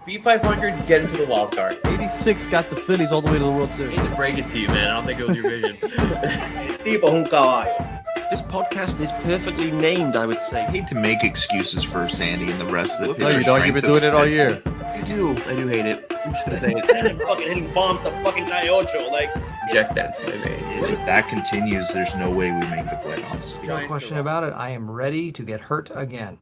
Be 500, get into the wild card. 86 got the Phillies all the way to the World I Series. hate to break it to you, man. I don't think it was your vision. This podcast is perfectly named, I would say. I hate to make excuses for Sandy and the rest of the No, pitcher you don't. You've been doing it all year. I do hate it. I'm just gonna say it. And fucking hitting bombs to fucking Cayocho. Like, Inject that into my veins. If that continues, there's no way we make the playoffs. No question about it. I am ready to get hurt again.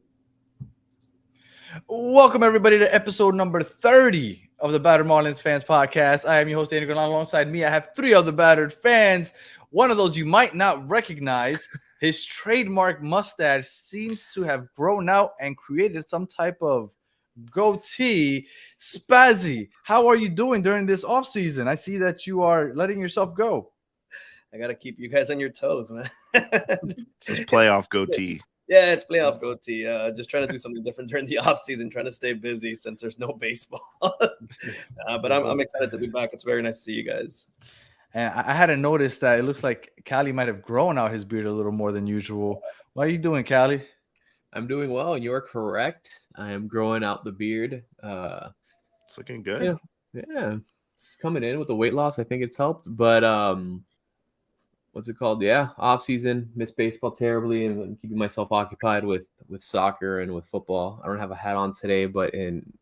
Welcome, everybody, to episode number 30 of the Battered Marlins Fans Podcast. I am your host, Andy Granado. Alongside me, I have three other Battered fans. One of those you might not recognize. His trademark mustache seems to have grown out and created some type of goatee. Spazzy, how are you doing during this offseason? I see that you are letting yourself go. I gotta keep you guys on your toes, man. It's his playoff goatee. Yeah, it's playoff goatee. Just trying to do something different during the off season, trying to stay busy since there's no baseball. But I'm excited to be back. It's very nice to see you guys. And I hadn't noticed that it looks like Callie might have grown out his beard a little more than usual. What are you doing, Callie? I'm doing well, and you're correct. I am growing out the beard. It's looking good. Yeah, it's coming in with the weight loss. I think it's helped. But what's it called? Yeah, off season, missed baseball terribly, and I'm keeping myself occupied with soccer and with football. I don't have a hat on today, but in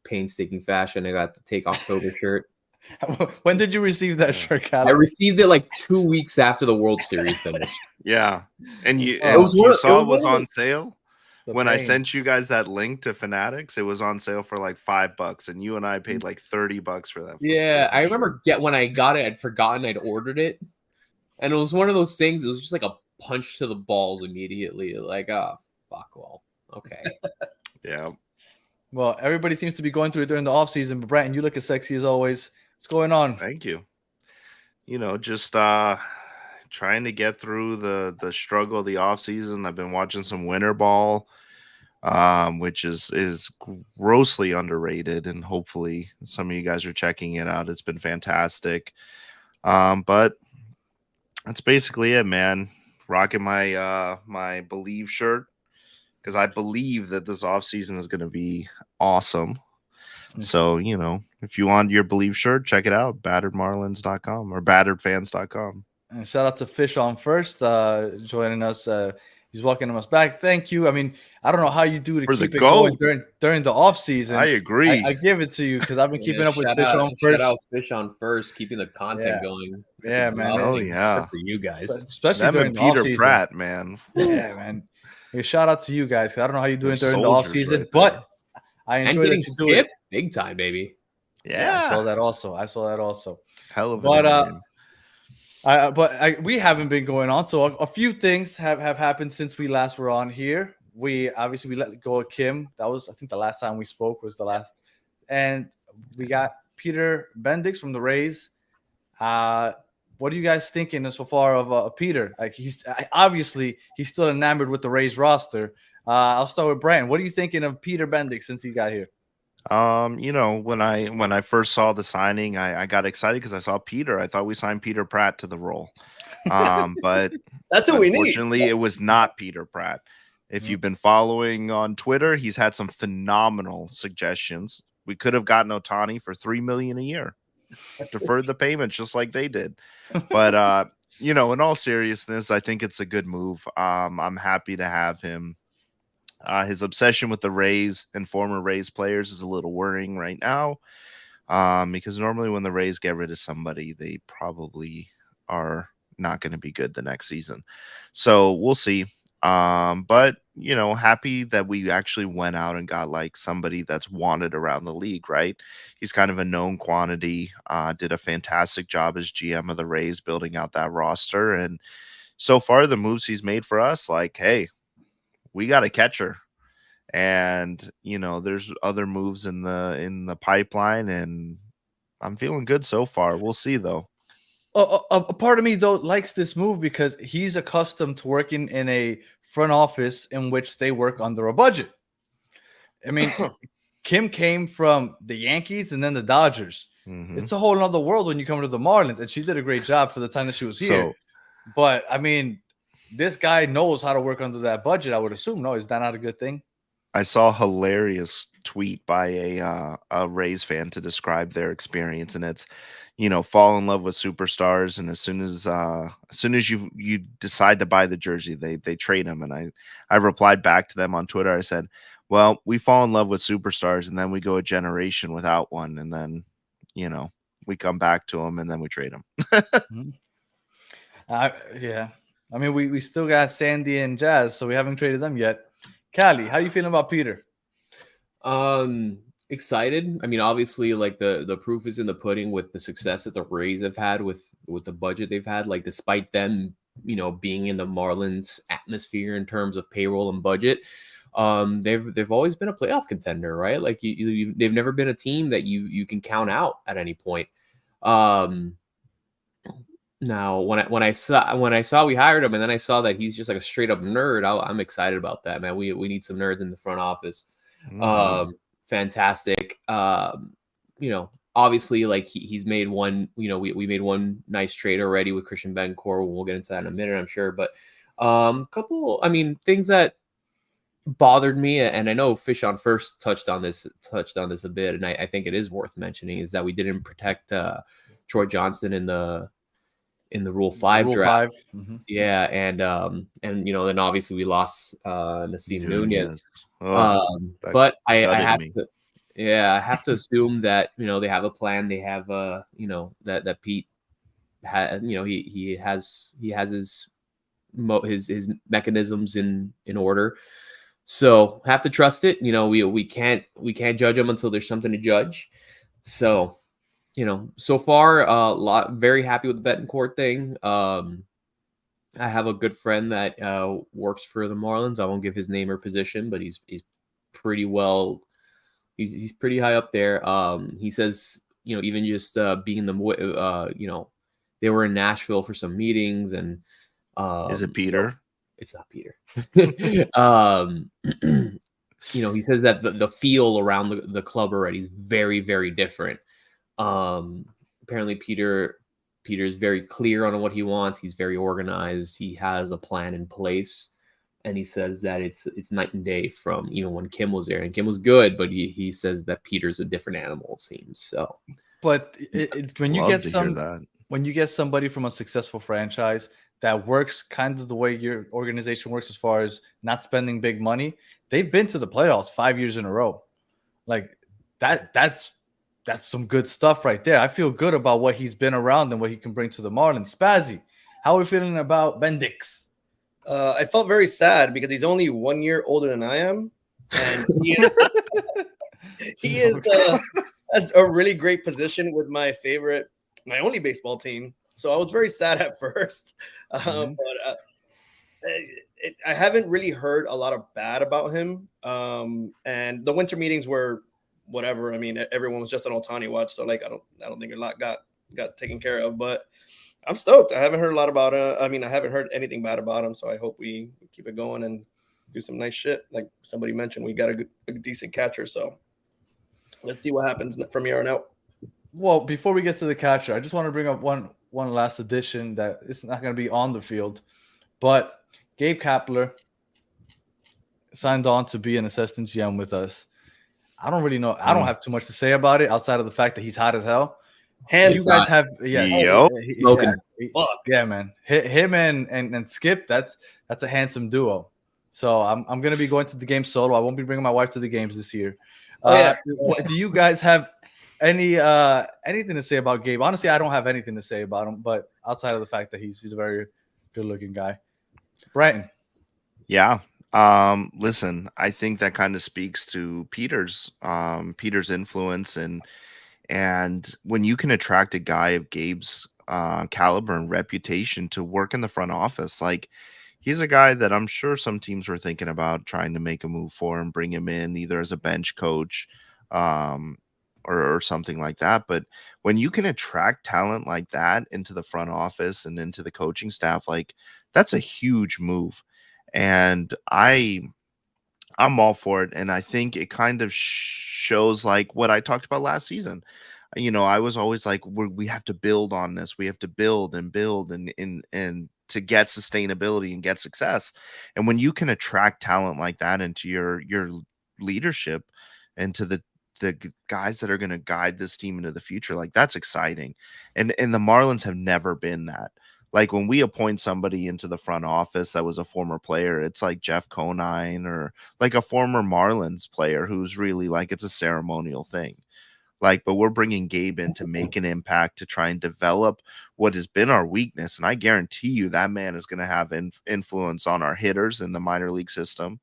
painstaking fashion, I got the Take October shirt. When did you receive that shirt, Callie? I received it like 2 weeks after the World Series finished. Yeah. And you was saw it was on sale? The When I pain. sent you guys that link to Fanatics, it was on sale for like $5, and you and I paid like $30 for that. Yeah, I remember when I got it, I'd forgotten I'd ordered it. And it was one of those things, it was just like a punch to the balls immediately. Like, oh, fuck, well, okay. Yeah. Well, everybody seems to be going through it during the offseason, but Bratton, you look as sexy as always. What's going on? Thank you. You know, just trying to get through the struggle of the offseason. I've been watching some winter ball, which is grossly underrated, and hopefully some of you guys are checking it out. It's been fantastic. But that's basically it, man. Rocking my my Believe shirt because I believe that this offseason is going to be awesome. So, you know, if you want your Believe shirt, check it out, batteredmarlins.com or batteredfans.com. And shout out to Fish on First joining us. He's welcoming us back. Thank you. I mean, I don't know how you do to For the keep it goat. going during the offseason. I agree. I give it to you because I've been keeping up with Shout Fish out- on First. Shout out Fish on First, keeping the content going. It's Yeah, man. exhausting. Oh, yeah. Good for you guys. Especially Them during and the Peter offseason. Pratt, man. Yeah, man. Hey, shout out to you guys because I don't know how you're doing They're during the soldiers offseason, right but there. I And enjoy getting that you do it. skipped big time, baby. Yeah, I saw Yeah. that also. Hell of But, an name. We haven't been going on. So a few things have happened since we last were on here. We let go of Kim. That was, I think, the last time we spoke was the last. And we got Peter Bendix from the Rays. What are you guys thinking so far of Peter? Like he's still enamored with the Rays roster. I'll start with Brian. What are you thinking of Peter Bendix since he got here? You know, when I first saw the signing, I got excited because I saw Peter. I thought we signed Peter Pratt to the role. But That's what we need. unfortunately, it was not Peter Pratt. If you've been following on Twitter, he's had some phenomenal suggestions. We could have gotten Ohtani for $3 million a year, deferred the payments just like they did. But you know, in all seriousness, I think it's a good move. I'm happy to have him. His obsession with the Rays and former Rays players is a little worrying right now, because normally when the Rays get rid of somebody, they probably are not going to be good the next season. So we'll see. But you know, happy that we actually went out and got like somebody that's wanted around the league, right? He's kind of a known quantity, did a fantastic job as GM of the Rays building out that roster. And so far the moves he's made for us, like, hey, we got a catcher. And you know, there's other moves in the pipeline, and I'm feeling good so far. We'll see though. A part of me though likes this move because he's accustomed to working in a front office in which they work under a budget. I mean, Kim came from the Yankees and then the Dodgers. Mhm. It's a whole other world when you come to the Marlins, and she did a great job for the time that she was here. So But I mean, this guy knows how to work under that budget, I would assume. No, is that not a good thing? I saw a hilarious tweet by a Rays fan to describe their experience, and it's, fall in love with superstars, and as soon as you decide to buy the jersey, they trade them. And I replied back to them on Twitter. I said, well, we fall in love with superstars, and then we go a generation without one, and then we come back to them, and then we trade them. Mhm. Yeah. I mean, we still got Sandy and Jazz, so we haven't traded them yet. Callie, how you feeling about Peter? Excited. I mean, obviously, like the proof is in the pudding with the success that the Rays have had with the budget they've had. Like, despite them, being in the Marlins atmosphere in terms of payroll and budget, they've always been a playoff contender, right? Like, they've never been a team that you can count out at any point. Now, when I saw we hired him, and then I saw that he's just like a straight up nerd, I'm excited about that, man. We need some nerds in the front office. Fantastic. Obviously, like he's made one. We made one nice trade already with Christian Bencourt. We'll get into that in a minute, I'm sure. But couple, things that bothered me, and I know Fish on First touched on this a bit, and I think it is worth mentioning, is that we didn't protect Troy Johnston in the Rule 5 draft. Mm-hmm. Yeah, and then obviously we lost Nasim Nunez. But I have to assume that they have a plan. They have that Pete had, he has his mechanisms in order. So have to trust it. We can't judge them until there's something to judge. So so far, very happy with the Betancourt thing. I have a good friend that works for the Marlins. I won't give his name or position, but he's pretty well. He's pretty high up there. He says, even just being they were in Nashville for some meetings, and is it Peter? It's not Peter. He says that the feel around the club already is very, very different. Apparently Peter is very clear on what he wants. He's very organized. He has a plan in place, and he says that it's night and day from even when Kim was there. And Kim was good, but he says that Peter's a different animal, it seems. So, but when you get somebody from a successful franchise that works kind of the way your organization works, as far as not spending big money, they've been to the playoffs 5 years in a row. Like that's some good stuff right there. I feel good about what he's been around and what he can bring to the Marlins. Spazzy, how are we feeling about Bendix? I felt very sad because he's only 1 year older than I am, and he has a really great position with my only baseball team. So I was very sad at first, but I haven't really heard a lot of bad about him. And the winter meetings were whatever. I mean, everyone was just on Ohtani watch, so like I don't think a lot got taken care of. But I'm stoked. I haven't heard a lot about I haven't heard anything bad about him. So I hope we keep it going and do some nice shit. Like somebody mentioned, we got a decent catcher. So let's see what happens from here on out. Well, before we get to the catcher, I just want to bring up one last addition that is not going to be on the field, but Gabe Kapler signed on to be an assistant GM with us. I don't really know. I don't have too much to say about it outside of the fact that he's hot as hell. You guys have, yeah, man. Him and Skip. That's a handsome duo. So I'm gonna be going to the game solo. I won't be bringing my wife to the games this year. Do you guys have anything to say about Gabe? Honestly, I don't have anything to say about him, but outside of the fact that he's a very good-looking guy. Brighton. Yeah. Listen, I think that kind of speaks to Peter's influence, and when you can attract a guy of Gabe's caliber and reputation to work in the front office, like he's a guy that I'm sure some teams were thinking about trying to make a move for and bring him in either as a bench coach, or something like that. But when you can attract talent like that into the front office and into the coaching staff, like that's a huge move. And I'm all for it. And I think it kind of shows like what I talked about last season. I was always like, we have to build on this. We have to build and to get sustainability and get success. And when you can attract talent like that into your leadership and to the guys that are going to guide this team into the future. Like, that's exciting. And the Marlins have never been that. Like, when we appoint somebody into the front office that was a former player, it's like Jeff Conine or like a former Marlins player who's really like, it's a ceremonial thing. Like, but we're bringing Gabe in to make an impact, to try and develop what has been our weakness. And I guarantee you that man is going to have influence on our hitters in the minor league system.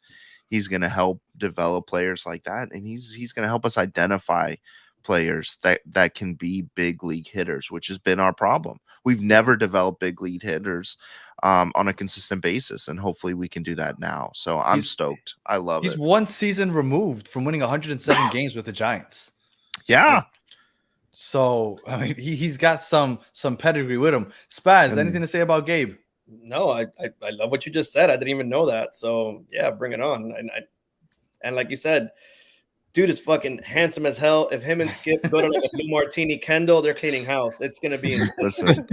He's going to help develop players like that. And he's going to help us identify players that can be big league hitters, which has been our problem. We've never developed big league hitters on a consistent basis. And hopefully we can do that now. So I'm stoked. I love it. He's one season removed from winning 107 games with the Giants. Yeah. So I mean, he's got some pedigree with him. Spaz, anything to say about Gabe? No, I love what you just said. I didn't even know that. So yeah, bring it on. And like you said, dude is fucking handsome as hell. If him and Skip go to like a Blue Martini Kendall, they're cleaning house. It's gonna be insane. Listen,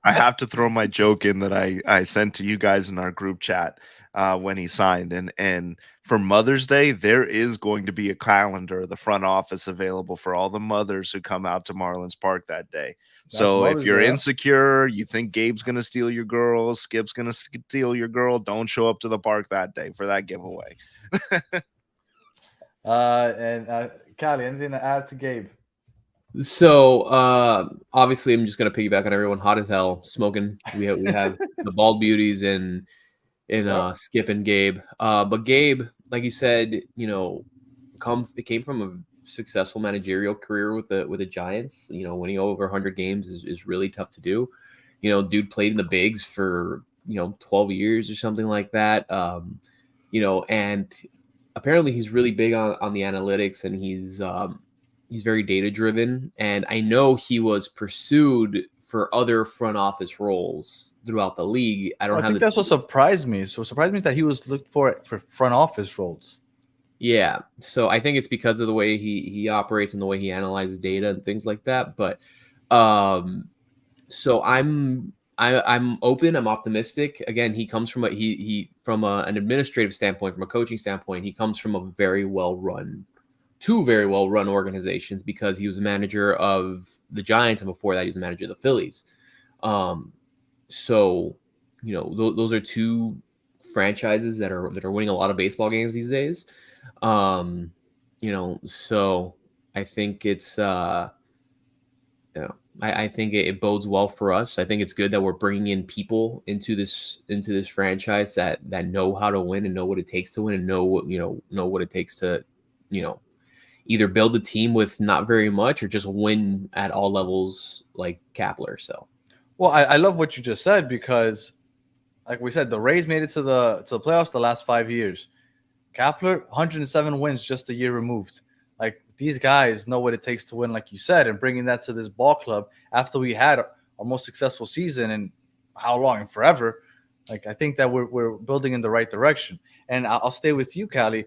I have to throw my joke in that I sent to you guys in our group chat when he signed. And for Mother's Day, there is going to be a calendar, the front office available for all the mothers who come out to Marlins Park that day. So if you're insecure, you think Gabe's going to steal your girl, Skip's going to steal your girl, don't show up to the park that day for that giveaway. And Callie, anything to add to Gabe? So obviously, I'm just gonna piggyback on everyone. Hot as hell, smoking. We have the bald beauties and Skip and Gabe. But Gabe, like you said, it came from a successful managerial career with the Giants. Winning over 100 games is really tough to do. Dude played in the bigs for 12 years or something like that. And apparently he's really big on the analytics, and he's very data driven. And I know he was pursued for other front office roles throughout the league. I think that's what surprised me. So surprised me that he was looked for front office roles. Yeah. So I think it's because of the way he operates and the way he analyzes data and things like that. But so I'm open. I'm optimistic. Again, he comes from from an administrative standpoint, from a coaching standpoint, he comes from a two very well run organizations, because he was a manager of the Giants, and before that he was a manager of the Phillies. So those are two franchises that are winning a lot of baseball games these days. So I think it's I think it bodes well for us. I think it's good that we're bringing in people into this franchise that know how to win and know what it takes to win, and know what it takes to either build a team with not very much or just win at all levels, like Kapler. So, well, I love what you just said, because, like we said, the Rays made it to the playoffs the last 5 years. Kapler, 107 wins just a year removed. Like, these guys know what it takes to win, like you said, and bringing that to this ball club after we had our most successful season in how long? And forever. Like, I think that we're building in the right direction. And I'll stay with you, Callie.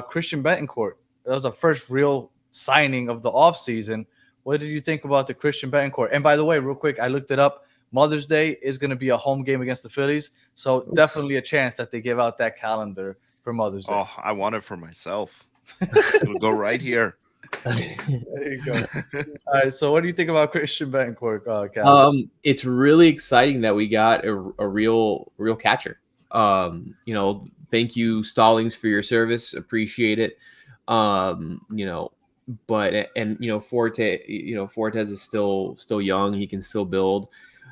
Christian Betancourt. That was the first real signing of the offseason. What did you think about the Christian Betancourt? And by the way, real quick, I looked it up. Mother's Day is going to be a home game against the Phillies. So definitely a chance that they give out that calendar for Mother's Day. Oh, I want it for myself. It'll go right here. There you go. All right. So what do you think about Christian Betancourt, Callie? It's really exciting that we got a real catcher. Thank you, Stallings, for your service. Appreciate it. But Fortes is still young. He can still build.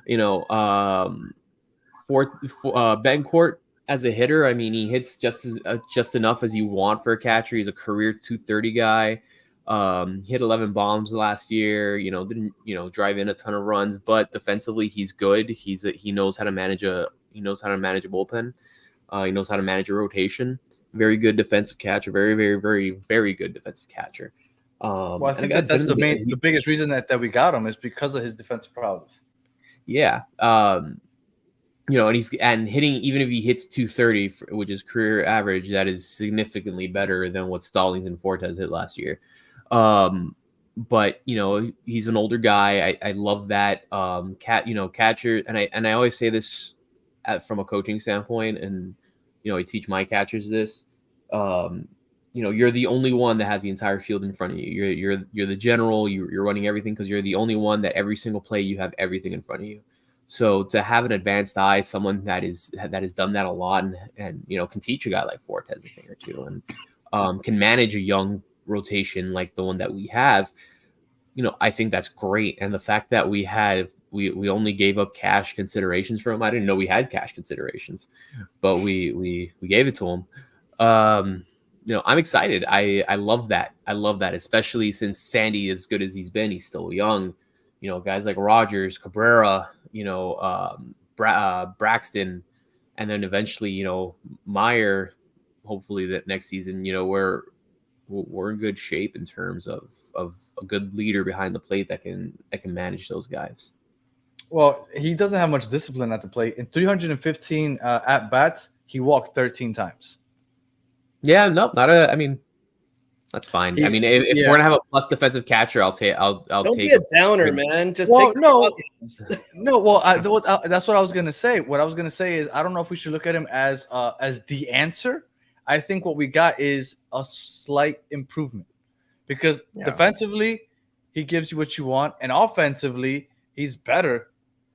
Betancourt as a hitter, I mean, he hits just enough as you want for a catcher. He's a career 230 guy. He hit 11 bombs last year. Didn't drive in a ton of runs, but defensively he's good. He knows how to manage a bullpen. He knows how to manage a rotation. Very good defensive catcher. Very, very, very, very good defensive catcher. Well, I think that's the biggest reason that we got him is because of his defensive prowess. Yeah. And hitting, even if he hits 230, which is career average, that is significantly better than what Stallings and Fortes hit last year. But he's an older guy. I love that. Catcher, and I always say this from a coaching standpoint, and I teach my catchers this. you're the only one that has the entire field in front of you. You're the general. You're running everything because you're the only one that every single play you have everything in front of you. So to have an advanced eye, someone that has done that a lot, and can teach a guy like Fortes a thing or two, and can manage a young rotation like the one that we have, I think that's great. And the fact that we only gave up cash considerations for him, I didn't know we had cash considerations, but we gave it to him. I'm excited. I love that. I love that, especially since Sandy, as good as he's been, he's still young. Guys like Rogers, Cabrera, Braxton, and then eventually, Meyer. Hopefully that next season, we're in good shape in terms of a good leader behind the plate that can manage those guys. Well, he doesn't have much discipline at the plate. In 315 at bats, he walked 13 times. Yeah, no, that's fine. If we're gonna have a plus defensive catcher, I'll take. Don't be a downer, man. Just take no. Well, that's what I was gonna say. What I was gonna say is I don't know if we should look at him as the answer. I think what we got is a slight improvement because defensively he gives you what you want, and offensively he's better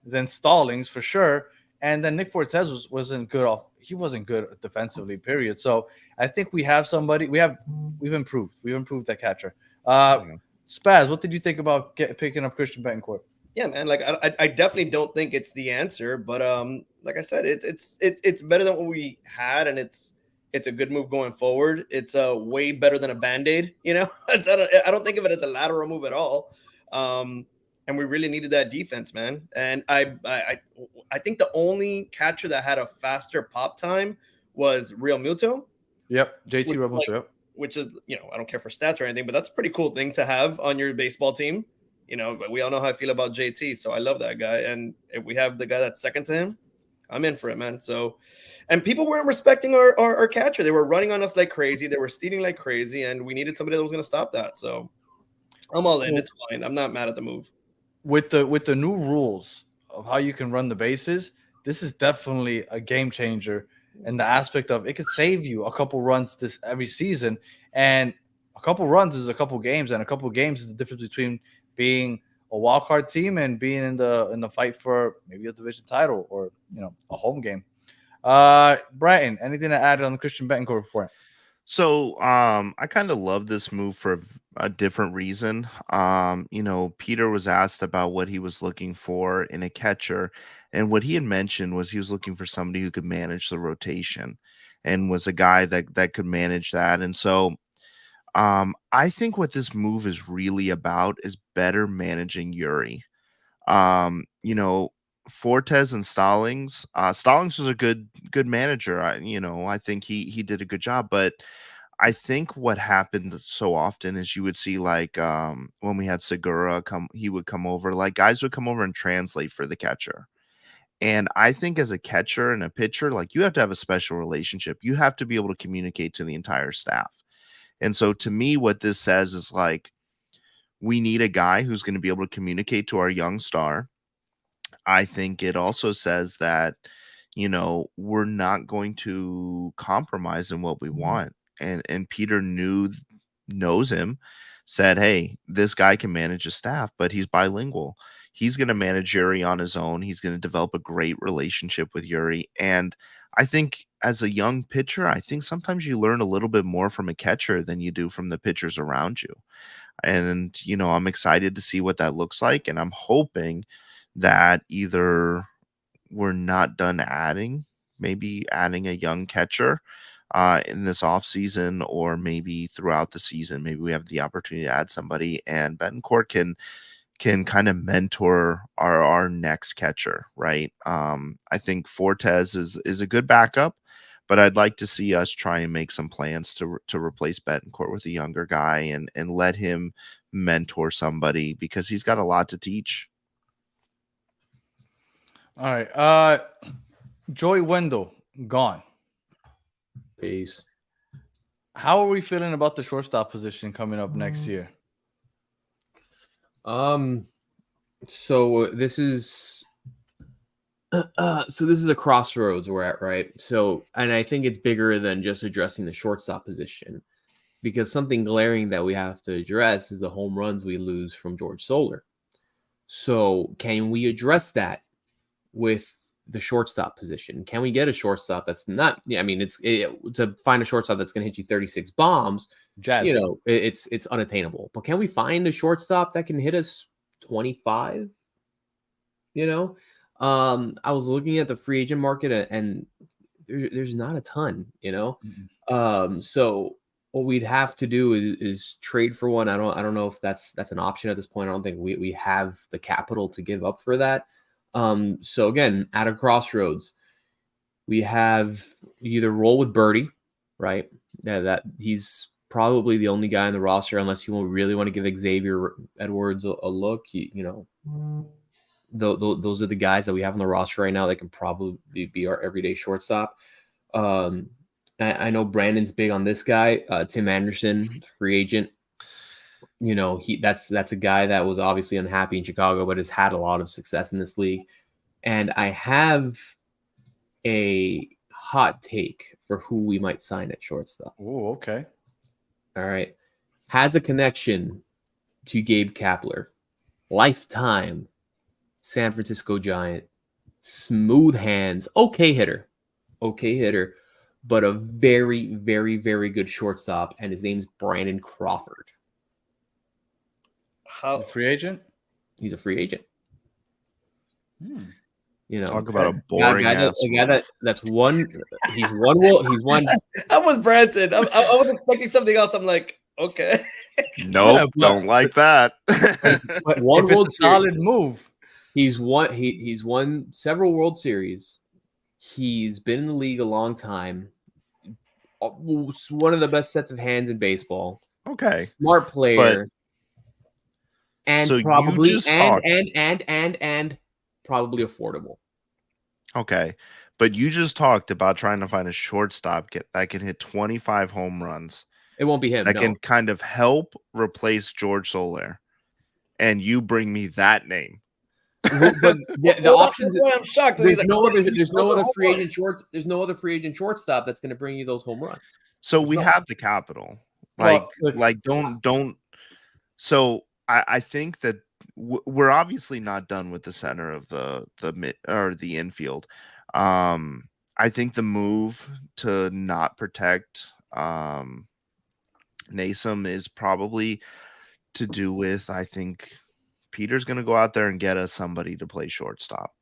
than Stallings for sure. And then Nick Fortes wasn't good he wasn't good defensively, period. So I think we have somebody. We've improved. We've improved that catcher. Spaz, what did you think about picking up Christian Betancourt? Yeah, man. Like I definitely don't think it's the answer, but like I said, it's better than what we had, and it's a good move going forward. It's way better than a Band-Aid. I don't think of it as a lateral move at all. And we really needed that defense, man. And I think the only catcher that had a faster pop time was Real Muto. Yep, JT Realmuto. Yep. Which is, I don't care for stats or anything, but that's a pretty cool thing to have on your baseball team. But we all know how I feel about JT, so I love that guy. And if we have the guy that's second to him, I'm in for it, man. So, and people weren't respecting our catcher. They were running on us like crazy. They were stealing like crazy, and we needed somebody that was going to stop that. So, I'm all in. It's fine. I'm not mad at the move. With the new rules of how you can run the bases, this is definitely a game changer in the aspect of it could save you a couple runs every season, and a couple runs is a couple games, and a couple games is the difference between being a wild card team and being in the fight for maybe a division title or a home game. Brighton, anything to add on Christian Betancourt before? So I kind of love this move for a different reason. Peter was asked about what he was looking for in a catcher, and what he had mentioned was he was looking for somebody who could manage the rotation and was a guy that could manage that. And so I think what this move is really about is better managing Yuri. Fortes and Stallings. Stallings was a good manager. I think he did a good job, but I think what happened so often is you would see like when we had Segura he would come over, like guys would come over and translate for the catcher. And I think as a catcher and a pitcher, like you have to have a special relationship. You have to be able to communicate to the entire staff. And so to me, what this says is like, we need a guy who's going to be able to communicate to our young star. I think it also says that, we're not going to compromise in what we want. And Peter knows him, said, hey, this guy can manage a staff, but he's bilingual. He's going to manage Yuri on his own. He's going to develop a great relationship with Yuri. And I think as a young pitcher, I think sometimes you learn a little bit more from a catcher than you do from the pitchers around you. And, I'm excited to see what that looks like. And I'm hoping that either we're not done maybe adding a young catcher in this offseason, or maybe throughout the season, maybe we have the opportunity to add somebody, and Betancourt can kind of mentor our next catcher, right? I think Fortes is a good backup, but I'd like to see us try and make some plans to replace Betancourt with a younger guy and let him mentor somebody, because he's got a lot to teach. All right. Joey Wendell, gone. Peace. How are we feeling about the shortstop position coming up next year? So this is a crossroads we're at, right? So, and I think it's bigger than just addressing the shortstop position. because something glaring that we have to address is the home runs we lose from George Soler. So can we address that with the shortstop position? Can we get a shortstop that's not? Yeah, I mean, to find a shortstop that's going to hit you 36 bombs. Jazz. It's unattainable. But can we find a shortstop that can hit us 25? I was looking at the free agent market and there's not a ton. So what we'd have to do is trade for one. I don't know if that's an option at this point. I don't think we have the capital to give up for that. So again, at a crossroads, we have either roll with Birdie, right? Yeah, that he's probably the only guy on the roster, unless you really want to give Xavier Edwards a look. Those are the guys that we have on the roster right now that can probably be our everyday shortstop. I know Brandon's big on this guy, Tim Anderson, free agent. That's a guy that was obviously unhappy in Chicago, but has had a lot of success in this league. And I have a hot take for who we might sign at shortstop. Oh, okay. All right. Has a connection to Gabe Kapler. Lifetime San Francisco Giant. Smooth hands. Okay hitter. But a very, very, very good shortstop. And his name's Brandon Crawford. How free agent? He's a free agent. Talk about a boring ass guy that's one. He's one. I was Branson. I was expecting something else. I'm like, okay. Nope, don't like that. One World solid move. He's won several World Series. He's been in the league a long time. One of the best sets of hands in baseball. Okay, smart player. And so probably and probably affordable. Okay. But you just talked about trying to find a shortstop that can hit 25 home runs. It won't be him. That can kind of help replace George Soler. And you bring me that name. But the options. I'm shocked. There's no other free agent shortstop that's going to bring you those home runs. So we have the capital. Don't. So I think that we're obviously not done with the center of the mid or the infield. I think the move to not protect Naysom is probably to do with, I think Peter's going to go out there and get us somebody to play shortstop.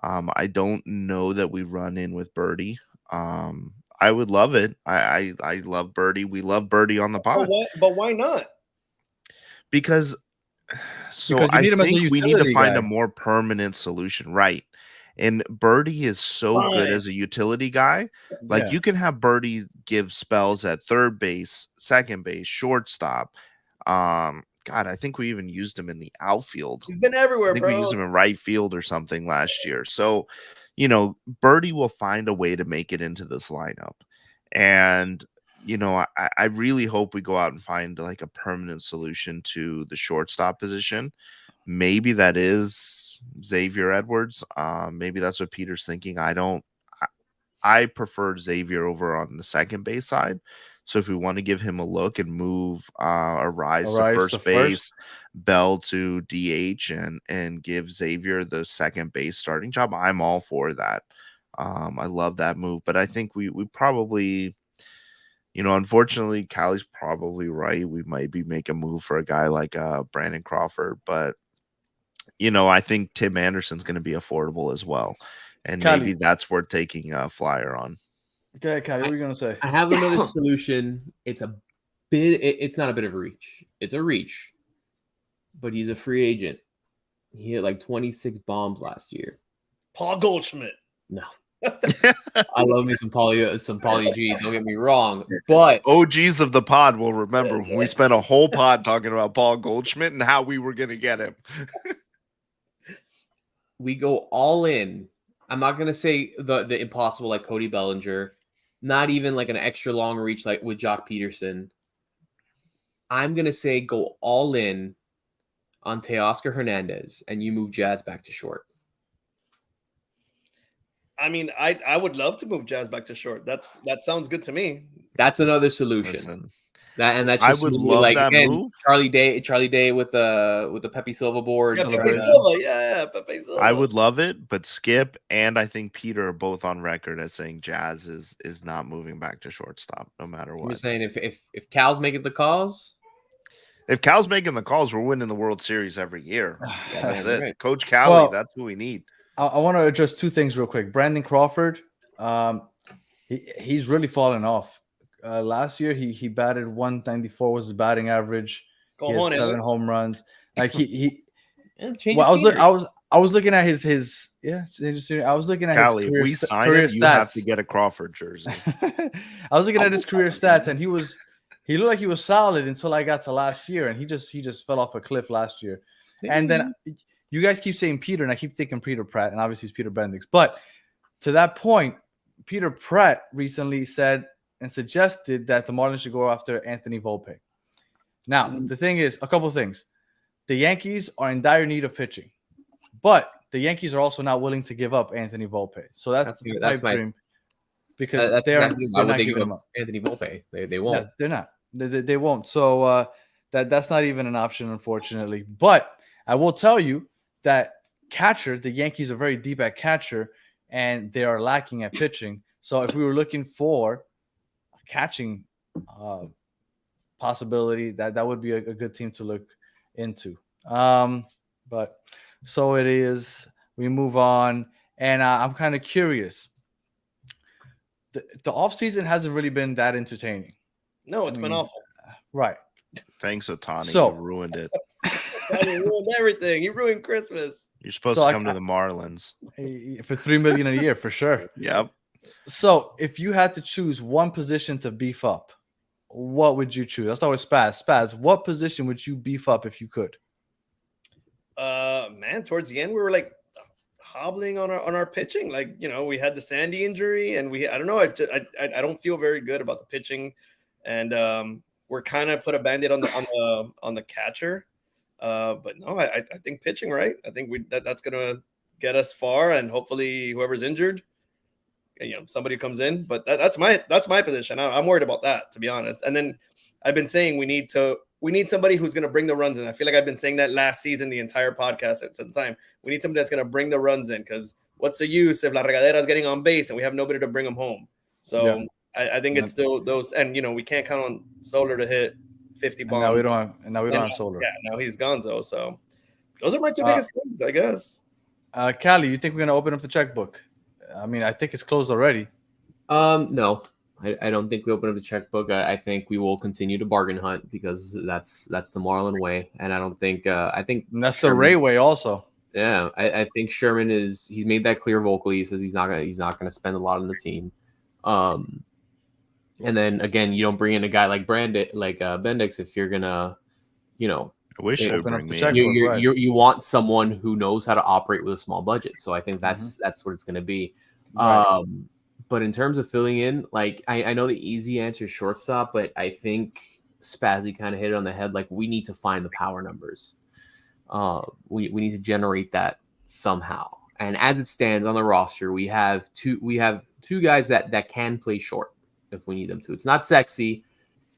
I don't know that we run in with Birdie. I would love it. I love Birdie. We love Birdie on the pod. But why not? Because I think we need to find a more permanent solution, right? And Birdie is so good as a utility guy. Like you can have Birdie give spells at third base, second base, shortstop. God, I think we even used him in the outfield. He's been everywhere, I think we used him in right field or something last year. So, Birdie will find a way to make it into this lineup. And I really hope we go out and find like a permanent solution to the shortstop position. Maybe that is Xavier Edwards. Maybe that's what Peter's thinking. I prefer Xavier over on the second base side. So if we want to give him a look and move Arise to first base, Bell to DH, and give Xavier the second base starting job, I'm all for that. I love that move. But I think we probably, unfortunately, Callie's probably right. We might be making a move for a guy like Brandon Crawford. But, I think Tim Anderson's going to be affordable as well. And maybe that's worth taking a flyer on. Okay, Callie, what are you going to say? I have another solution. It's not a bit of a reach. It's a reach. But he's a free agent. He hit like 26 bombs last year. Paul Goldschmidt. No. I love me some Paulie G. Don't get me wrong, but OGs of the pod will remember when we spent a whole pod talking about Paul Goldschmidt and how we were going to get him. We go all in. I'm not going to say the impossible like Cody Bellinger, not even like an extra long reach like with Jock Peterson. I'm going to say go all in on Teoscar Hernandez and you move Jazz back to short. I mean, I would love to move Jazz back to short. That sounds good to me. That's another solution. That's I just would smoothly, love like, that again, move. Charlie Day with the Pepe Silva board. Yeah, Silva. Pepe Silva. Yeah, Pepe Silva. I would love it, but Skip and I think Peter are both on record as saying Jazz is not moving back to shortstop no matter I'm what. just saying, if Cal's making the calls, If Cal's making the calls, we're winning the World Series every year. yeah, That's damn it. right. Coach Cali, Well, that's who we need. I want to address two things real quick. Brandon Crawford, he's really fallen off. Last year he batted 194 was his batting average. He had Cojones, 7 home runs. Like he Yeah, change well, of scenery. I was looking at his I was looking at Cali, his if career, we sign career him, you have stats. to get a Crawford jersey. I was looking at his career stats, and he looked like he was solid until I got to last year, and he just fell off a cliff last year. And then you guys keep saying Peter, and I keep thinking Peter Pratt, and obviously it's Peter Bendix. But to that point, Peter Pratt recently said and suggested that the Marlins should go after Anthony Volpe. Now, the thing is, a couple of things. The Yankees are in dire need of pitching, but the Yankees are also not willing to give up Anthony Volpe. So that's the pipe dream because that's they're exactly why would not they giving give him up up. Anthony Volpe? They won't. Yeah, they're not. They won't. So that's not even an option, unfortunately. But I will tell you that catcher, the Yankees are very deep at catcher, and they are lacking at pitching. So if we were looking for a catching possibility, that would be a good team to look into. But so it is. We move on, and I'm kind of curious. The offseason hasn't really been that entertaining. No, it's been awful. Right. Thanks, Otani. So- You ruined it. He ruined everything. He ruined Christmas. You're supposed So to come to the Marlins. For $3 million a year, for sure. Yep. So if you had to choose one position to beef up, what would you choose? Let's start with Spaz. Spaz, what position would you beef up if you could? Man, towards the end we were like hobbling on our pitching. Like, we had the Sandy injury, and I don't know. I don't feel very good about the pitching, and we're kind of put a band-aid on the catcher. But no, I think pitching, right? I think that's gonna get us far, and hopefully whoever's injured, somebody comes in. But that's my position. I'm worried about that, to be honest. And then I've been saying we need somebody who's going to bring the runs in. I feel like I've been saying that last season, the entire podcast at the time. We need somebody that's going to bring the runs in, because what's the use if La Regadera is getting on base and we have nobody to bring them home? So yeah. I think it's still those, and we can't count on Soler to hit 50 bombs. Now we don't have Soler. Yeah, now he's gonzo. So those are my two biggest things, I guess. Callie, you think we're gonna open up the checkbook? I mean, I think it's closed already. No, I don't think we open up the checkbook. I think we will continue to bargain hunt, because that's the Marlin way, and I don't think I think and that's the Ray way also. Yeah, I think Sherman he's made that clear vocally. He says he's not gonna spend a lot on the team. And then again, you don't bring in a guy like Bendix if you're gonna, I wish they would bring me. You want someone who knows how to operate with a small budget. So I think that's what it's gonna be. Right. But in terms of filling in, like I know the easy answer is shortstop, but I think Spazzy kind of hit it on the head. Like, we need to find the power numbers. We need to generate that somehow. And as it stands on the roster, we have two guys that can play short if we need them to. It's not sexy,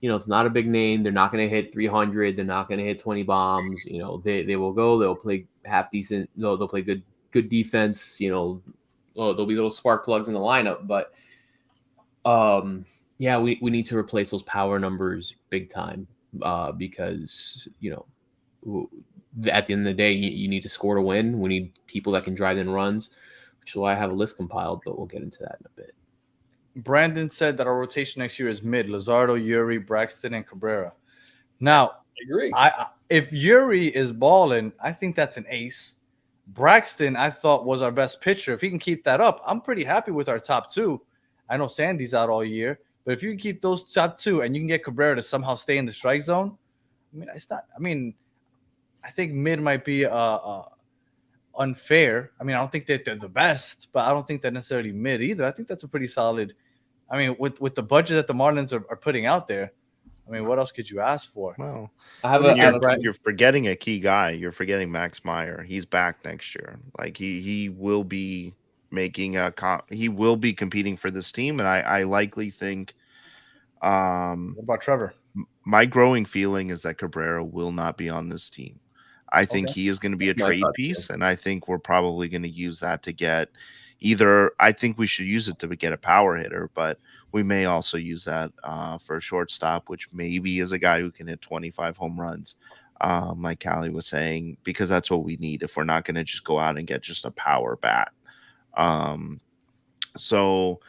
it's not a big name. They're not going to hit 300. They're not going to hit 20 bombs. They will go. They'll play half decent. They'll play good defense. There'll be little spark plugs in the lineup. But yeah, we need to replace those power numbers big time, because at the end of the day, you need to score to win. We need people that can drive in runs, which is why I have a list compiled, but we'll get into that in a bit. Brandon said that our rotation next year is mid: Luzardo, Yuri, Braxton, and Cabrera. Now, I agree. If Yuri is balling, I think that's an ace. Braxton, I thought, was our best pitcher. If he can keep that up, I'm pretty happy with our top two. I know Sandy's out all year, but if you can keep those top two and you can get Cabrera to somehow stay in the strike zone, I think mid might be unfair. I don't think that they're the best, but I don't think they're necessarily mid either. I think that's a pretty solid. With the budget that the Marlins are putting out there, what else could you ask for? Well, You're forgetting a key guy. You're forgetting Max Meyer. He's back next year. Like he will be making he will be competing for this team, and I likely think. What about Trevor? my growing feeling is that Cabrera will not be on this team. I think Okay. he is going to be a My trade thought, piece, and I think we're probably going to use that to get either. I think we should use it to get a power hitter, but we may also use that for a shortstop, which maybe is a guy who can hit 25 home runs, like Callie was saying, because that's what we need if we're not going to just go out and get just a power bat. So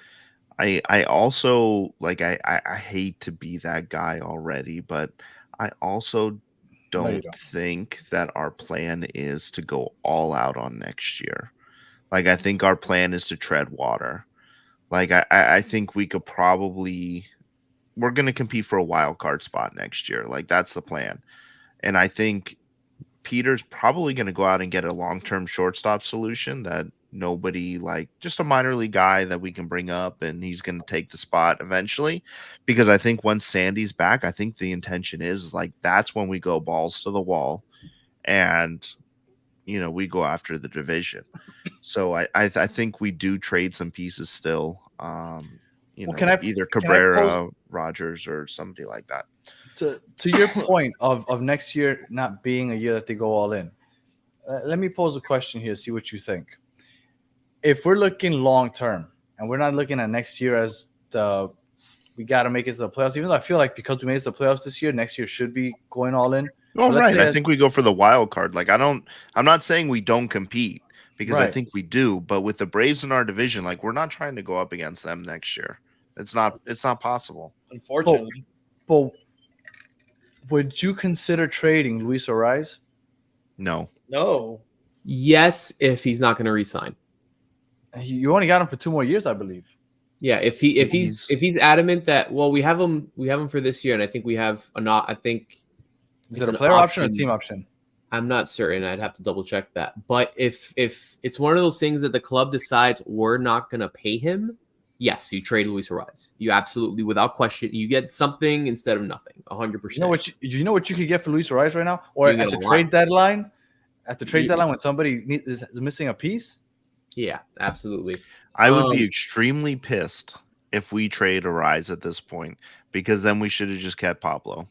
I also like I hate to be that guy already, but I also No, you don't don't. think that our plan is to go all out on next year. Like I think our plan is to tread water. Like I think we could probably we're gonna compete for a wild card spot next year. Like that's the plan. And I think Peter's probably going to go out and get a long-term shortstop solution that nobody like just a minor league guy that we can bring up and he's going to take the spot eventually because I think once Sandy's back, I think the intention is like that's when we go balls to the wall and we go after the division. So I think we do trade some pieces still. Well, Either can I pose Cabrera, Rogers, or somebody like that. to your point of next year not being a year that they go all in? Let me pose a question here, see what you think. If we're looking long term and we're not looking at next year as we got to make it to the playoffs, even though I feel like because we made it to the playoffs this year, next year should be going all in. Oh, But let's right. say I think we go for the wild card. Like I'm not saying we don't compete because I Right. think we do, but with the Braves in our division, like we're not trying to go up against them next year. It's not possible. Unfortunately. But would you consider trading Luis Ariz? No. No. Yes, if he's not going to resign. You only got him for 2 more years, I believe. Yeah, if he's adamant that we have him for this year, and I think we have I think Is it's it a an player option or team option? I'm not certain. I'd have to double check that. But if it's one of those things that the club decides we're not going to pay him, yes, you trade Luis Ariz. You absolutely, without question, you get something instead of nothing. 100%. You know what you could get for Luis Ariz right now, or You at get the a trade lot. deadline. At the trade Yeah. deadline, when somebody is missing a piece. Yeah, absolutely. I would be extremely pissed if we trade Ariz at this point because then we should have just kept Pablo.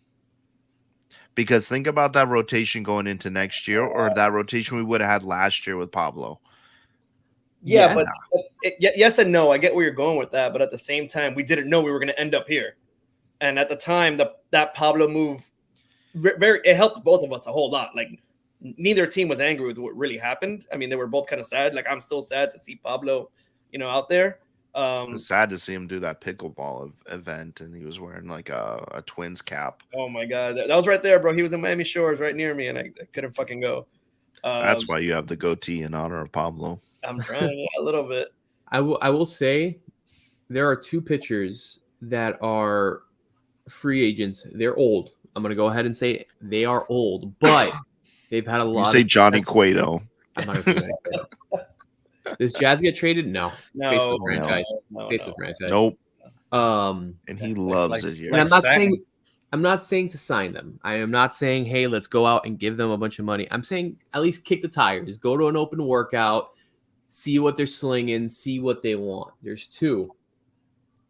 Because think about that rotation going into next year or that rotation we would have had last year with Pablo. Yeah, Yes. but yes and no. I get where you're going with that, but at the same time, we didn't know we were going to end up here. And at the time, that Pablo move, it helped both of us a whole lot. Like neither team was angry with what really happened. I mean, they were both kind of sad. Like I'm still sad to see Pablo, out there. It was sad to see him do that pickleball event, and he was wearing like a Twins cap. Oh my god, that was right there, bro. He was in Miami Shores, right near me, and I couldn't fucking go. That's why you have the goatee in honor of Pablo. I'm trying a little bit. I will say there are 2 pitchers that are free agents. They're old. I'm going to go ahead and say they are old, but they've had a lot. You say Johnny Cueto. I'm not going to say that. Does Jazz get traded? No. Face the franchise. Face the franchise. Nope. And he loves it here. And I'm not saying to sign them. I am not saying, hey, let's go out and give them a bunch of money. I'm saying at least kick the tires. Go to an open workout. See what they're slinging. See what they want. There's 2.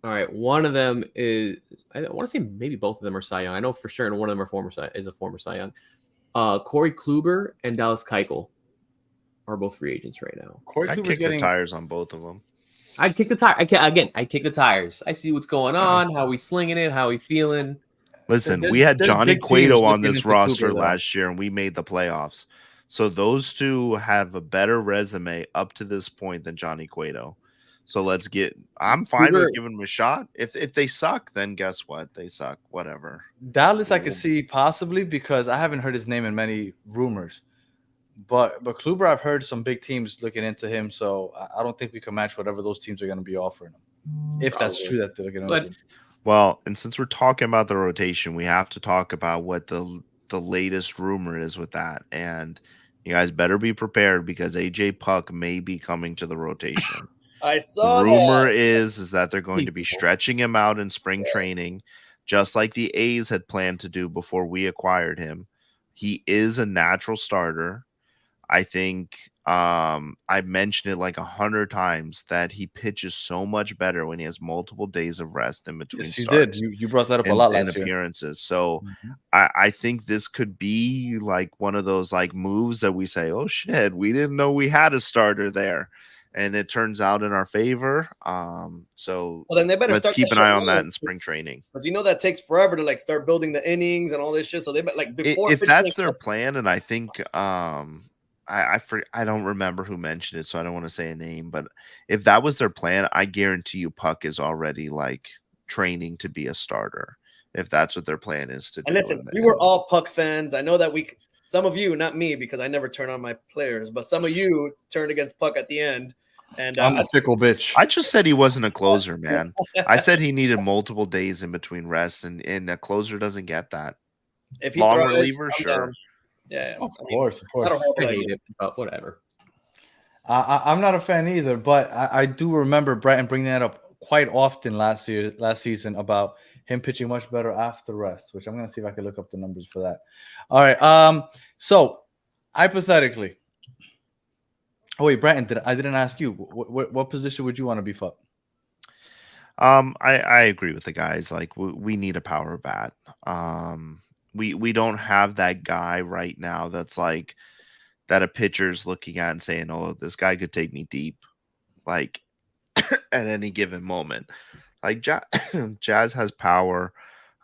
All right. One of them is, I want to say maybe both of them are Cy Young. I know for sure, and one of them are a former Cy Young. Corey Kluber and Dallas Keuchel are both free agents right now. I'd kick the tires on both of them. I'd kick the tire. I'd kick the tires. I see what's going on, how we slinging it, how we feeling. Listen, we had Johnny Cueto on this roster last year, and we made the playoffs. So those 2 have a better resume up to this point than Johnny Cueto. So I'm fine with giving them a shot. If they suck, then guess what? They suck. Whatever. Dallas, I could see possibly because I haven't heard his name in many rumors. But Kluber, I've heard some big teams looking into him, so I don't think we can match whatever those teams are going to be offering him. If that's true that they're looking into him. Well, and since we're talking about the rotation, we have to talk about what the latest rumor is with that. And you guys better be prepared because AJ Puck may be coming to the rotation. I saw the rumor is that they're going to be stretching him out in spring training, just like the A's had planned to do before we acquired him. He is a natural starter. I think I mentioned it like 100 times that he pitches so much better when he has multiple days of rest in between Yes, you starts. did. You brought that up a lot And last year. appearances. So Mhm. I think this could be like one of those like moves that we say, oh shit, we didn't know we had a starter there. And it turns out in our favor. So Well, then they better let's start keep that an shit eye on that now, in spring training. because you know that takes forever to like start building the innings and all this shit. So they like before If pitch that's training their plan, and I think I don't remember who mentioned it, so I don't want to say a name, but if that was their plan, I guarantee you Puck is already like training to be a starter. If that's what their plan is to do. And listen, we were all Puck fans. I know that some of you, not me, because I never turn on my players, but some of you turned against Puck at the end. And I'm a fickle bitch. I just said he wasn't a closer, man. I said he needed multiple days in between rests, and a closer doesn't get that. if he Long thrives, reliever, I'm sure. down. Yeah, Of I mean, course. not a horrible I idea. hate it, but whatever. I'm not a fan either, but I do remember Bratton bringing that up quite often last season about him pitching much better after rest, which I'm gonna see if I can look up the numbers for that. All right. So hypothetically, oh wait, Bratton, I didn't ask you. What position would you want to beef up? I agree with the guys. Like we need a power bat. We don't have that guy right now that's like that a pitcher's looking at and saying, "Oh, this guy could take me deep," like at any given moment. Like Jazz has power.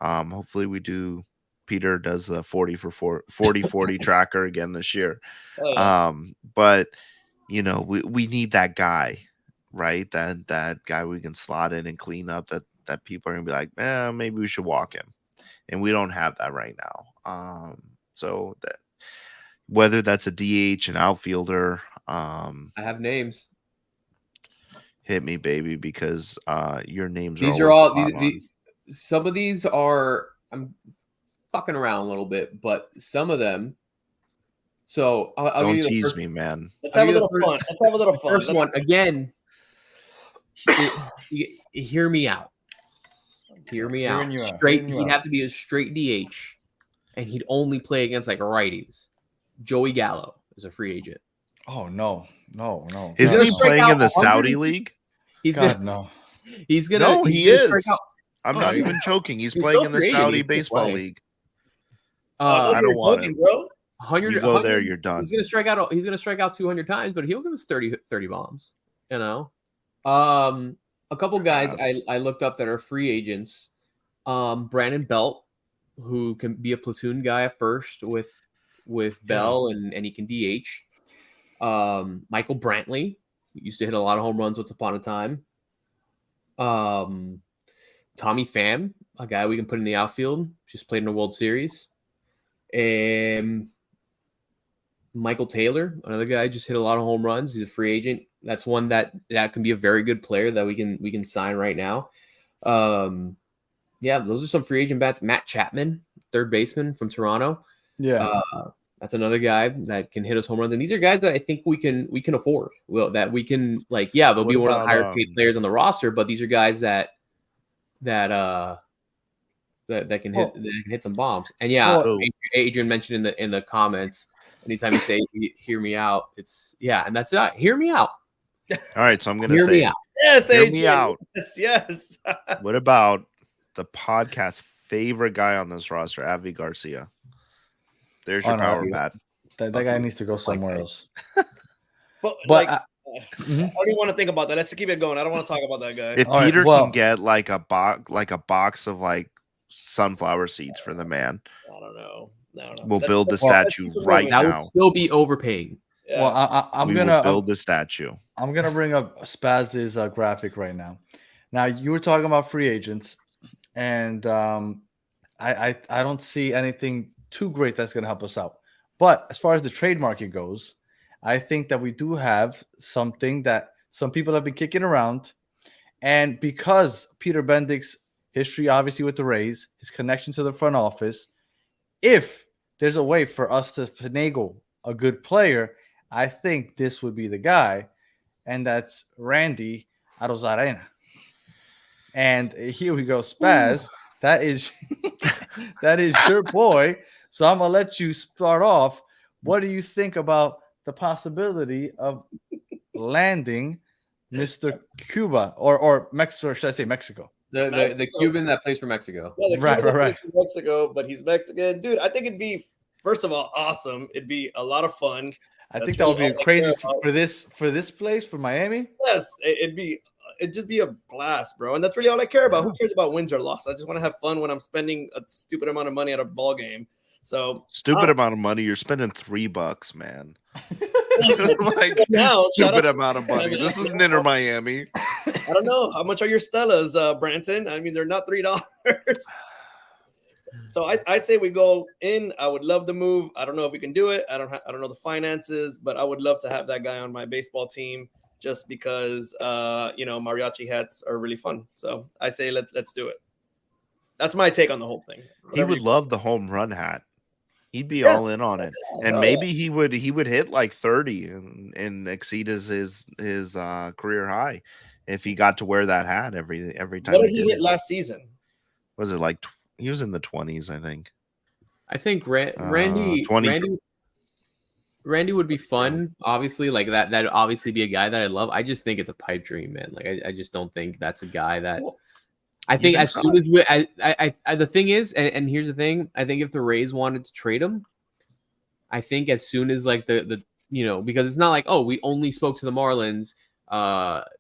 Hopefully we do. Peter does the 40 tracker again this year. Oh, yeah. But you know, we need that guy, right? That guy we can slot in and clean up that people are gonna be like, maybe we should walk him. And we don't have that right now. So that whether that's a DH, an outfielder, I have names. hit me, baby, because your names These are are all spot on. some of these are I'm fucking around a little bit, but some of them. So I'll Don't give you the tease first, me, man. Let's have a little fun. Let's have a little fun. first one again. Hear me out. Hear me out. Hearing you out. Straight. Hearing you He'd out. have to be a straight DH, and he'd only play against like righties. Joey Gallo is a free agent. Oh no. Isn't gonna he strike playing out in the 100 Saudi league? He's God gonna. no. He's gonna. No, he's he gonna is. strike out- I'm Oh, not yeah. even joking. He's He's playing still in the free agent. Saudi He's still baseball playing. league. I don't want him. bro. 100. You go there, 100 you're done. He's gonna strike out. He's gonna strike out 200 times, but he'll give us 30 bombs. You know. A couple guys Perhaps. I looked up that are free agents. Brandon Belt, who can be a platoon guy at first with Bell, and he can DH. Michael Brantley used to hit a lot of home runs once upon a time. Tommy Pham, a guy we can put in the outfield, just played in the World Series. Michael Taylor, another guy, just hit a lot of home runs. He's a free agent. That's one that can be a very good player that we can sign right now. Yeah, those are some free agent bats. Matt Chapman, third baseman from Toronto. Yeah. That's another guy that can hit us home runs. And these are guys that I think we can afford. Well, that we can they'll be one of the higher paid players on the roster, but these are guys that can hit some bombs. And Adrian mentioned in the comments, anytime you say hear me out, it's and that's it. Hear me out. All right, so I'm gonna Hear say me out. Yes, hear AJ. me out. Yes. What about the podcast favorite guy on this roster, Avi Garcia? There's your power bat. That guy needs to go somewhere else. But But I don't even want to think about that. Let's keep it going. I don't want to talk about that guy. If All right, Peter well- can get like a box of like sunflower seeds for the man, I don't know. No. we'll build the Let's statue keep it right moving. That now. would still be overpaying. Yeah. Well, I'm We gonna will build the statue. I'm gonna bring up Spaz's graphic right now. Now you were talking about free agents, and I don't see anything too great that's gonna help us out. But as far as the trade market goes, I think that we do have something that some people have been kicking around, and because Peter Bendick's history, obviously with the Rays, his connection to the front office, if there's a way for us to finagle a good player, I think this would be the guy, and that's Randy Arozarena. And here we go, Spaz. That is your boy. So I'm gonna let you start off. What do you think about the possibility of landing Mr. Cuba or Mexico, or should I say Mexico? The Mexico. Cuban that plays for Mexico. Yeah, the Right, Cuban right, plays for Mexico, but he's Mexican, dude. I think it'd be first of all awesome. It'd be a lot of fun. I That's think that would really be all I crazy care about. for this place, for Miami. Yes, it'd just be a blast, bro. And that's really all I care about. Who cares about wins or loss? I just want to have fun when I'm spending a stupid amount of money at a ball game. So Stupid amount of money. You're spending $3, man. Like now, stupid amount of money. This isn't Inter Miami. I don't know how much are your Stellas, Branton. I mean, they're not $3. So I say we go in. I would love to move. I don't know if we can do it. I don't know the finances, but I would love to have that guy on my baseball team just because mariachi hats are really fun. So I say let's do it. That's my take on the whole thing. He would love the home run hat. He'd be all in on it, and maybe he would hit like 30 and exceed his career high if he got to wear that hat every time. What did he hit last season? Was it like he was in the 20s? I think. I think Randy 20. Randy would be fun. Obviously, like that. That'd obviously be a guy that I love. I just think it's a pipe dream, man. Like I just don't think that's a guy that. I think as soon as we, the thing is, and here's the thing, I think if the Rays wanted to trade him, I think as soon as like the because it's not like, oh, we only spoke to the Marlins.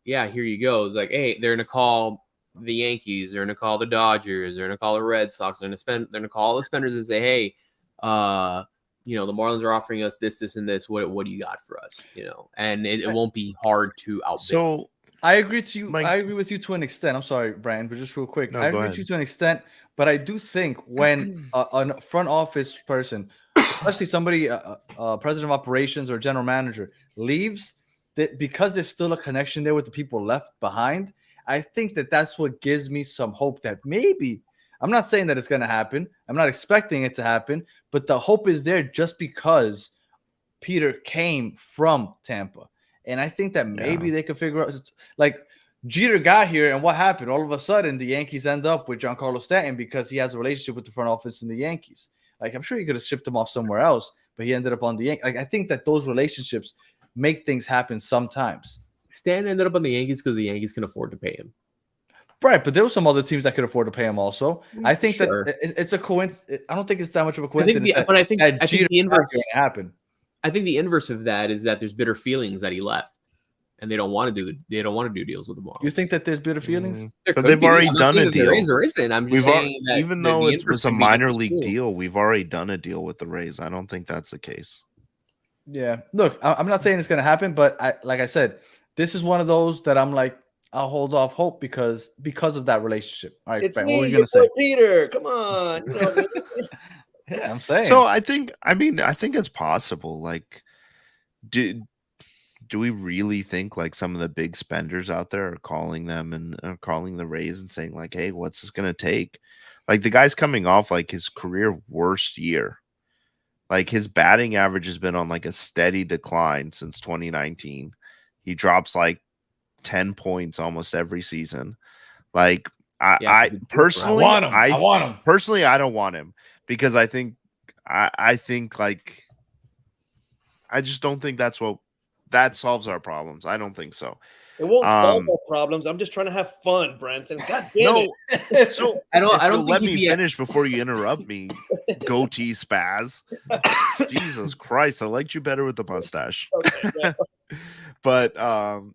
Yeah, here you go. It's like, hey, they're gonna call the Yankees, they're gonna call the Dodgers, they're gonna call the Red Sox, they're gonna call all the spenders and say, hey, the Marlins are offering us this, and this. What do you got for us? And it won't be hard to outbid. So I agree to you. I agree with you to an extent. I'm sorry, Brian, but just real quick. No, I agree with you to an extent, but I do think when a front office person, especially somebody, president of operations or general manager, leaves, that because there's still a connection there with the people left behind, I think that's what gives me some hope that maybe, I'm not saying that it's going to happen. I'm not expecting it to happen, but the hope is there just because Peter came from Tampa. And I think that maybe they could figure out, like Jeter got here and what happened? All of a sudden, the Yankees end up with Giancarlo Stanton because he has a relationship with the front office in the Yankees. Like, I'm sure he could have shipped him off somewhere else, but he ended up on the Yankees. Like, I think that those relationships make things happen sometimes. Stan ended up on the Yankees because the Yankees can afford to pay him. Right, but there were some other teams that could afford to pay him also. I think that it's a coincidence. I don't think it's that much of a coincidence. I think the inverse happened. I think the inverse of that is that there's bitter feelings that he left, and they don't want to do deals with the Marlins. You think that there's bitter feelings? But they've already done a deal. There is or isn't. I'm just saying that even though it was a minor league deal, we've already done a deal with the Rays. I don't think that's the case. Yeah. Look, I'm not saying it's going to happen, but like I said, this is one of those that I'm like, I'll hold off hope because of that relationship. All right, it's Frank, me, what were you going to say? Peter, come on. Yeah, I'm saying. So I think it's possible. Like, do we really think like some of the big spenders out there are calling them and calling the Rays and saying like, hey, what's this going to take? Like the guy's coming off like his career worst year. Like his batting average has been on like a steady decline since 2019. He drops like 10 points almost every season. Like I personally want him. I want him. Personally, I don't want him because I think like I just don't think that solves our problems. I don't think so. It won't solve our problems. I'm just trying to have fun, Branson. God damn it. So I don't let me finish before you interrupt me. Goatee spaz. Jesus Christ, I liked you better with the mustache. Okay, yeah. But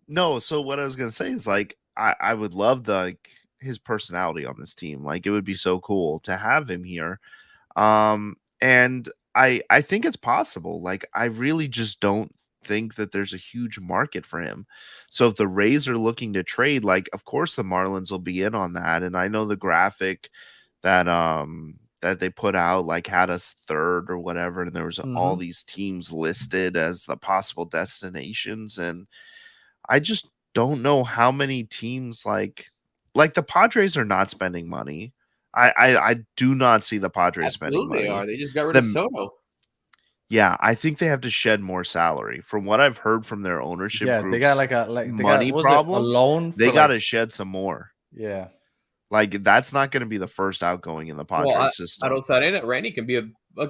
no, so what I was gonna say is like I would love his personality on this team. Like it would be so cool to have him here. And I think it's possible. Like I really just don't think that there's a huge market for him. So if the Rays are looking to trade, like of course the Marlins will be in on that. And I know the graphic that they put out like had us third or whatever, and there was all these teams listed as the possible destinations, and I just don't know how many teams like the Padres are not spending money. I do not see the Padres spending money. They are. They just got rid of Soto. Yeah, I think they have to shed more salary. From what I've heard from their ownership groups, they got money problems. A loan. They got to shed some more. Yeah, like that's not going to be the first outgoing in the Padres system. Outside in it, Randy can be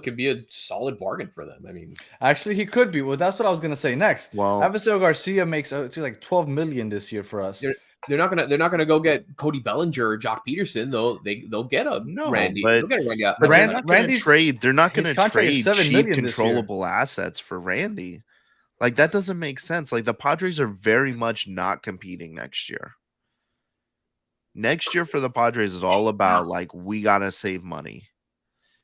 could be a solid bargain for them. I mean, Actually, he could be. Well, that's what I was gonna say next. Well, Avisail Garcia makes it's like 12 million this year for us. they're not gonna go get Cody Bellinger or Jock Peterson though. They'll get a No, Randy. but- They'll get a Randy. but they're Rand- not going to Randy's- trade. They're not going his to contract is trade $7 cheap, million this year. controllable assets for Randy. Like that doesn't make sense. Like the Padres are very much not competing next year. Next year for the Padres is all about like we gotta save money.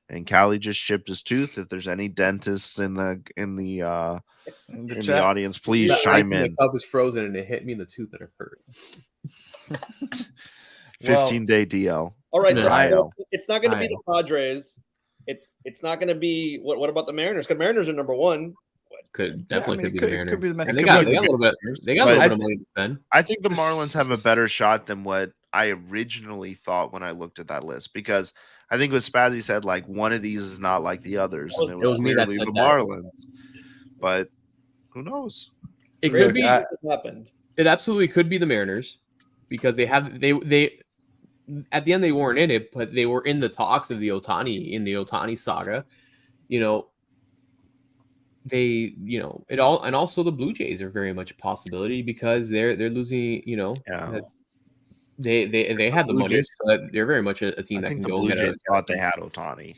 And Callie just chipped his tooth. If there's any dentists in the in the audience, please The chime ice in in. The cup was frozen and it hit me in the tooth that it hurt. 15-day DL. All right, so No. it's not going to be I the Padres. It's not going to be what about the Mariners? Because Mariners are number one. Could definitely I mean, could be it the Mariners. could be the And it they could got be a little bit. They got a But little bit of money to spend. I think the Marlins have a better shot than what I originally thought when I looked at that list because I think what Spazzy said, like one of these is not like the others, and it was me that clearly said the that. Marlins. But who knows? It Crazy could be. things have happened. It absolutely could be the Mariners because they at the end they weren't in it, but they were in the talks of the Ohtani saga. You know, it all, and also the Blue Jays are very much a possibility because they're losing. You know, Yeah. they had the Blue money, Jays- but they're very much a team I that think can the go Blue get Jays a. thought they had Ohtani.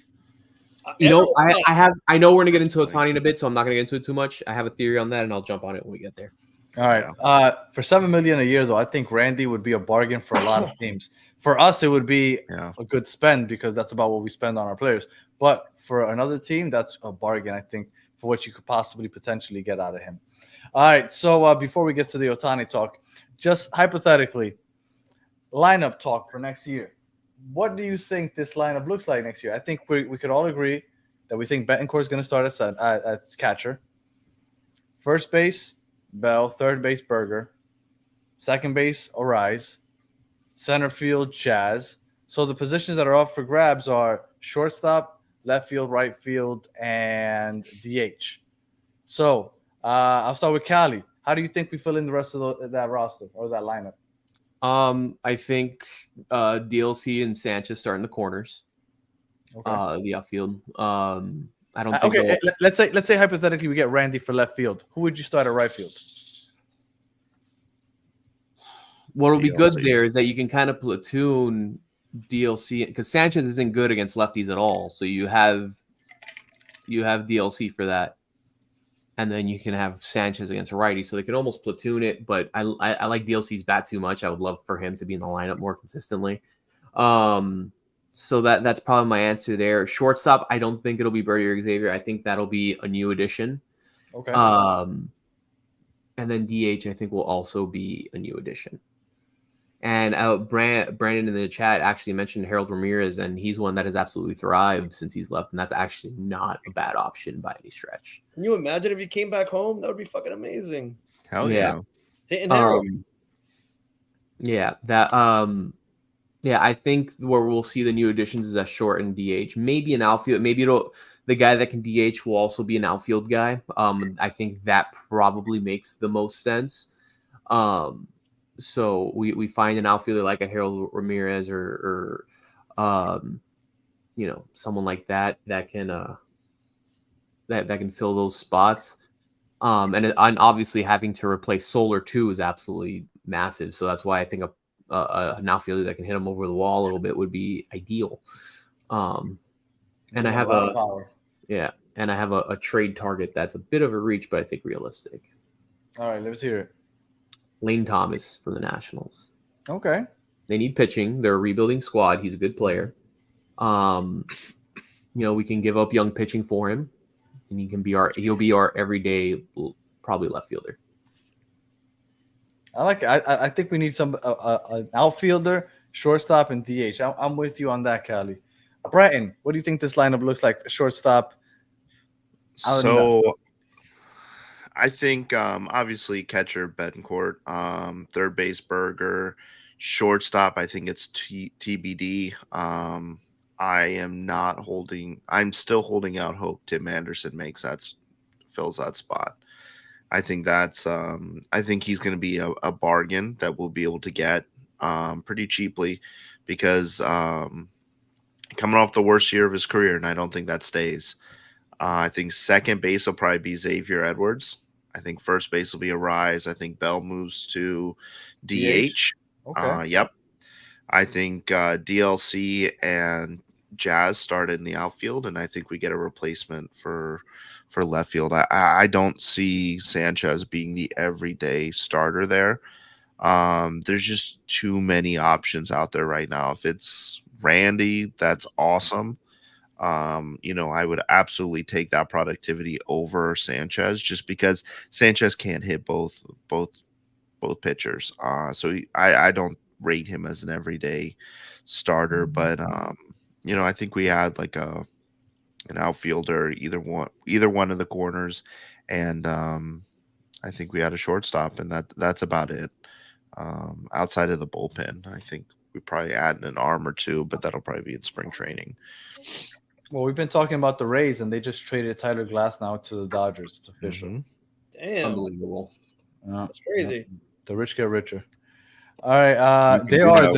You know, Everyone thought- I know we're gonna get into Ohtani in a bit, so I'm not gonna get into it too much. I have a theory on that, and I'll jump on it when we get there. All right. For $7 million a year, though, I think Randy would be a bargain for a lot of teams. For us, it would be a good spend because that's about what we spend on our players. But for another team, that's a bargain, I think, for what you could possibly potentially get out of him. All right. So before we get to the Ohtani talk, just hypothetically, lineup talk for next year. What do you think this lineup looks like next year? I think we could all agree that we think Betancourt is going to start at catcher. First base, Bell. Third base, Berger. Second base, Arise. Center field, Jazz. So the positions that are up for grabs are shortstop, left field, right field, and DH. So I'll start with Cali. How do you think we fill in the rest of that roster or that lineup? I think DLC and Sanchez start in the corners. Okay. The outfield. I don't think. Okay, let's say hypothetically we get Randy for left field. Who would you start at right field? What will be good DLC. there is that you can kind of platoon DLC because Sanchez isn't good against lefties at all. So you have DLC for that, and then you can have Sanchez against righty. So they can almost platoon it. But I like DLC's bat too much. I would love for him to be in the lineup more consistently. So that's probably my answer there. Shortstop, I don't think it'll be Birdie or Xavier. I think that'll be a new addition. Okay. And then DH, I think will also be a new addition. And Brandon in the chat actually mentioned Harold Ramirez, and he's one that has absolutely thrived since he's left, and that's actually not a bad option by any stretch. Can you imagine if he came back home? That would be fucking amazing. Hell Yeah. yeah. Hitting Harold. I think where we'll see the new additions is a short and DH, maybe an outfield. Maybe the guy that can DH will also be an outfield guy. I think that probably makes the most sense. So we find an outfielder like a Harold Ramirez or someone like that can that can fill those spots. And obviously having to replace Solar too is absolutely massive. So that's why I think an outfielder that can hit him over the wall a little bit would be ideal. And I have power. And I have a trade target that's a bit of a reach, but I think realistic. All right, let's hear it. Lane Thomas for the Nationals. Okay. They need pitching. They're a rebuilding squad. He's a good player. We can give up young pitching for him, and he'll be our everyday probably left fielder. I like it. I think we need an outfielder, shortstop, and DH. I'm with you on that, Callie. Breton, what do you think this lineup looks like? Shortstop. So I think obviously catcher Betancourt, third base Berger, shortstop I think it's TBD. I'm still holding out hope Tim Anderson fills that spot. I think I think he's going to be a bargain that we'll be able to get pretty cheaply because coming off the worst year of his career, and I don't think that stays. I think second base will probably be Xavier Edwards. I think first base will be a rise. I think Bell moves to DH. Okay. Yep. I think DLC and Jazz start in the outfield, and I think we get a replacement for left field. I don't see Sanchez being the everyday starter there. There's just too many options out there right now. If it's Randy, that's awesome. I would absolutely take that productivity over Sanchez just because Sanchez can't hit both pitchers. I don't rate him as an everyday starter, but I think we had like an outfielder, either one of the corners, and I think we had a shortstop, and that's about it. Outside of the bullpen, I think we probably add an arm or two, but that'll probably be in spring training. Well, we've been talking about the Rays, and they just traded Tyler Glass now to the Dodgers. It's official. Mm-hmm. Damn, Unbelievable. that's crazy. The rich get richer. All right, they are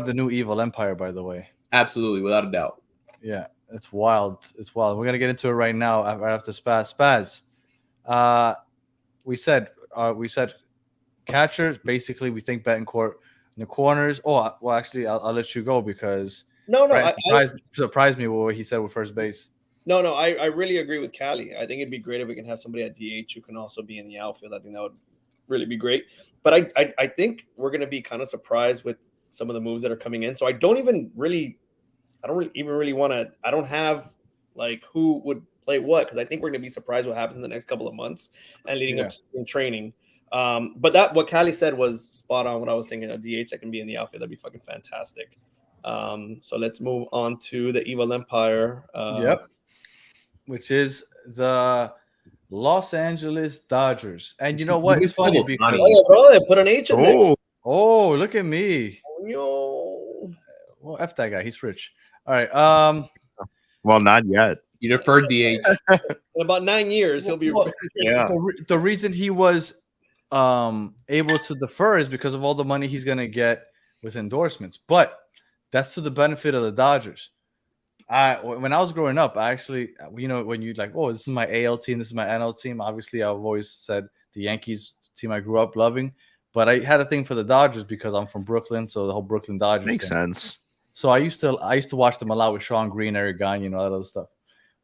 the new evil empire, by the way. Absolutely, without a doubt. Yeah, it's wild. It's wild. We're gonna get into it right now. Right after Spaz. We said catchers. Basically, we think Betancourt in the corners. Oh, well, actually, I'll let you go because No, surprised me with what he said with first base. No, I really agree with Cali. I think it'd be great if we can have somebody at DH who can also be in the outfield. I think that would really be great. But I think we're going to be kind of surprised with some of the moves that are coming in. So I don't even really want to. I don't have like who would play what, because I think we're going to be surprised what happens in the next couple of months and leading up to spring training. But that what Cali said was spot on. What I was thinking, a DH that can be in the outfield, that'd be fucking fantastic. So let's move on to the Evil Empire. Which is the Los Angeles Dodgers. And you know what? It's funny because they put an H in there. Oh, look at me. Yo. Well, F that guy. He's rich. All right. Well, not yet. You deferred DH. In about 9 years, he'll be. Yeah. The reason he was able to defer is because of all the money he's going to get with endorsements. But that's to the benefit of the Dodgers. When I was growing up, I actually, when you like, oh, this is my AL team, this is my NL team. Obviously, I've always said the Yankees team I grew up loving, but I had a thing for the Dodgers because I'm from Brooklyn, so the whole Brooklyn Dodgers makes thing. sense. So I used to watch them a lot with Sean Green, Eric Gagne, all that other stuff.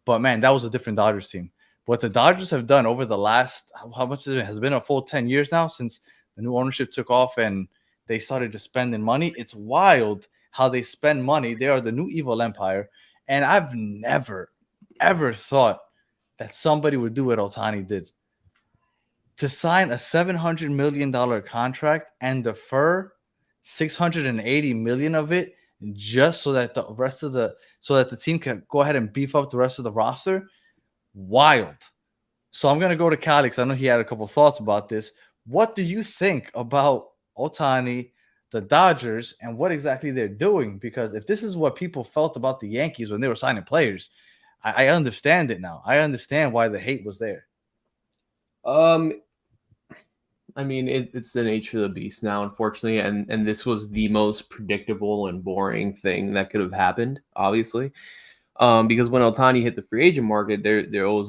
But man, that was a different Dodgers team. What the Dodgers have done over the last, how much has been a full 10 years now since the new ownership took off and they started just spending money. It's wild how they spend money. They are the new evil empire. And I've never, ever thought that somebody would do what Ohtani did. To sign a $700 million contract and defer $680 million of it just so that the team can go ahead and beef up the rest of the roster. Wild. So I'm going to go to Cali because I know he had a couple thoughts about this. What do you think about Ohtani, the Dodgers, and what exactly they're doing? Because if this is what people felt about the Yankees when they were signing players, I understand it now. I understand why the hate was there. I mean, it's the nature of the beast now, unfortunately, and this was the most predictable and boring thing that could have happened, obviously, because when Ohtani hit the free agent market, there was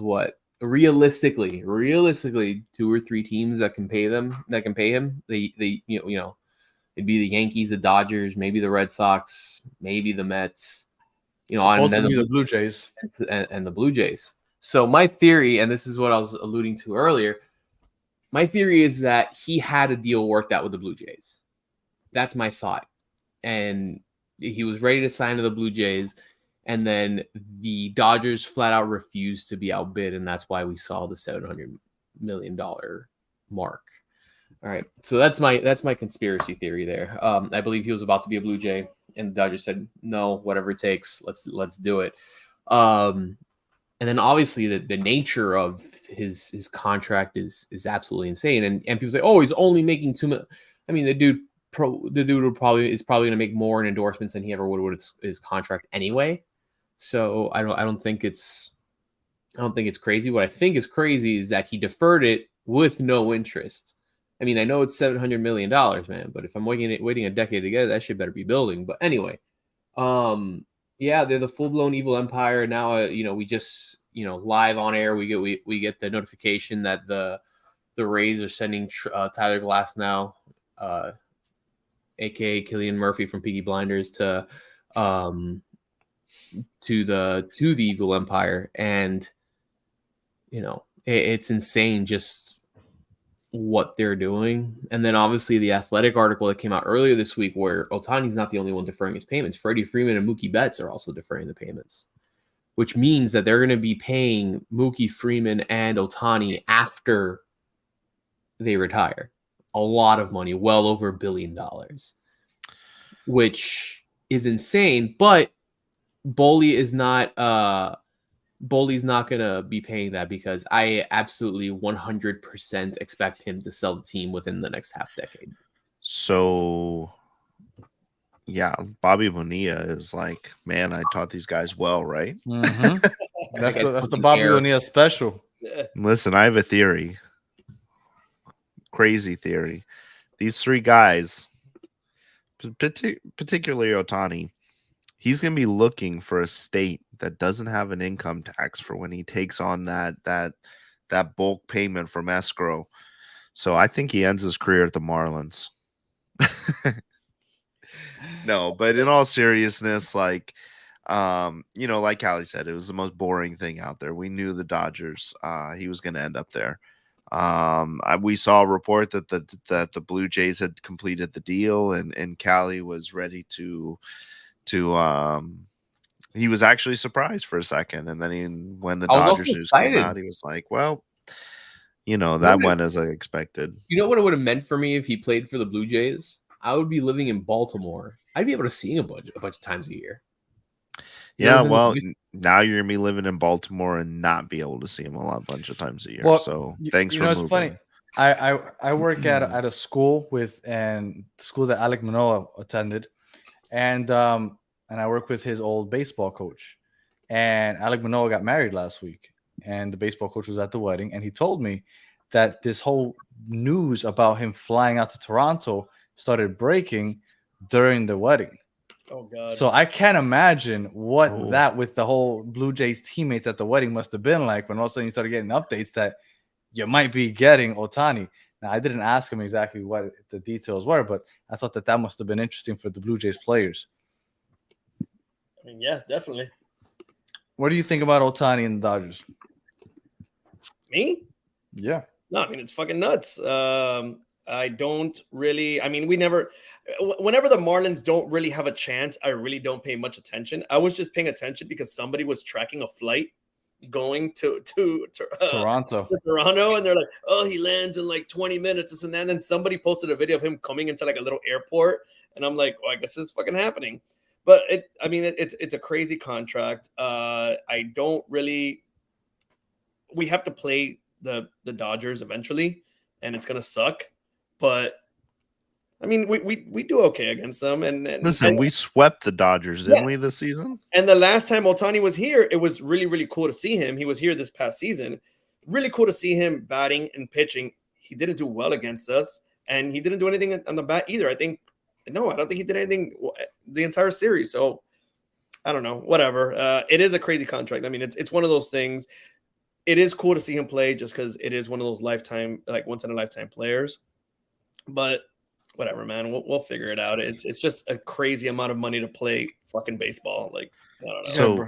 realistically 2 or 3 teams that can pay him. They it'd be the Yankees, the Dodgers, maybe the Red Sox, maybe the Mets, and then the Blue Jays and the Blue Jays. So my theory, and this is what I was alluding to earlier, my theory is that he had a deal worked out with the Blue Jays. That's my thought. And he was ready to sign to the Blue Jays, and then the Dodgers flat out refused to be outbid, and that's why we saw the $700 million mark. All right, so that's my conspiracy theory there. I believe he was about to be a Blue Jay, and the Dodgers said no, whatever it takes, let's do it. And then obviously the nature of his contract is absolutely insane, and people say, oh, he's only making $2 million. I mean, the dude is probably going to make more in endorsements than he ever would with his contract anyway. So I don't think it's crazy. What I think is crazy is that he deferred it with no interest. I mean, I know it's $700 million, man, but if I'm waiting a decade to get it, that shit better be building. But anyway, Yeah, they're the full blown evil empire now. We just live on air we get the notification that the Rays are sending Tyler Glass now, aka Cillian Murphy from Peaky Blinders, to the evil empire, and it's insane just what they're doing. And then obviously the Athletic article that came out earlier this week, where Ohtani's not the only one deferring his payments. Freddie Freeman and Mookie Betts are also deferring the payments, which means that they're going to be paying Mookie, Freeman, and Ohtani after they retire a lot of money, well over $1 billion, which is insane. But Boley's not going to be paying that, because I absolutely 100% expect him to sell the team within the next half decade. So, yeah, Bobby Bonilla is like, man, I taught these guys well, right? Mm-hmm. That's the Bobby Bonilla special. Listen, I have a theory. Crazy theory. These three guys, particularly Ohtani, he's going to be looking for a state that doesn't have an income tax for when he takes on that bulk payment from escrow. So I think he ends his career at the Marlins. No, but in all seriousness, like Callie said, it was the most boring thing out there. We knew the Dodgers, he was going to end up there. We saw a report that the Blue Jays had completed the deal, and Callie was ready to he was actually surprised for a second, and then when the Dodgers news came out, he was like, well, that went as I expected. You know what it would have meant for me if he played for the Blue Jays? I would be living in Baltimore. I'd be able to see him a bunch of times a year. Yeah, well, now you're gonna be living in Baltimore and not be able to see him a bunch of times a year. Well, so thanks for moving. It's funny. I work at a school the school that Alek Manoah attended, and I work with his old baseball coach. And Alek Manoah got married last week, and the baseball coach was at the wedding, and he told me that this whole news about him flying out to Toronto started breaking during the wedding. Oh God! So I can't imagine what that with the whole Blue Jays teammates at the wedding must have been like when all of a sudden you started getting updates that you might be getting Ohtani. Now I didn't ask him exactly what the details were, but I thought that must have been interesting for the Blue Jays players. I mean, yeah, definitely. What do you think about Ohtani and the Dodgers? Me? Yeah. No, I mean, it's fucking nuts. I don't really, whenever the Marlins don't really have a chance, I really don't pay much attention. I was just paying attention because somebody was tracking a flight going to Toronto, and they're like, oh, he lands in like 20 minutes. And then somebody posted a video of him coming into like a little airport. And I'm like, well, I guess it's fucking happening. But it's a crazy contract. I don't really, we have to play the Dodgers eventually, and it's going to suck. But I mean, we do okay against them. And listen, we swept the Dodgers, didn't we, this season? And the last time Ohtani was here, it was really, really cool to see him. He was here this past season. Really cool to see him batting and pitching. He didn't do well against us, and he didn't do anything on the bat either. I don't think he did anything the entire series. So I don't know. Whatever. It is a crazy contract. I mean, it's one of those things. It is cool to see him play just because it is one of those lifetime, like once in a lifetime players. But whatever, man, we'll figure it out. It's just a crazy amount of money to play fucking baseball. Like, I don't know. So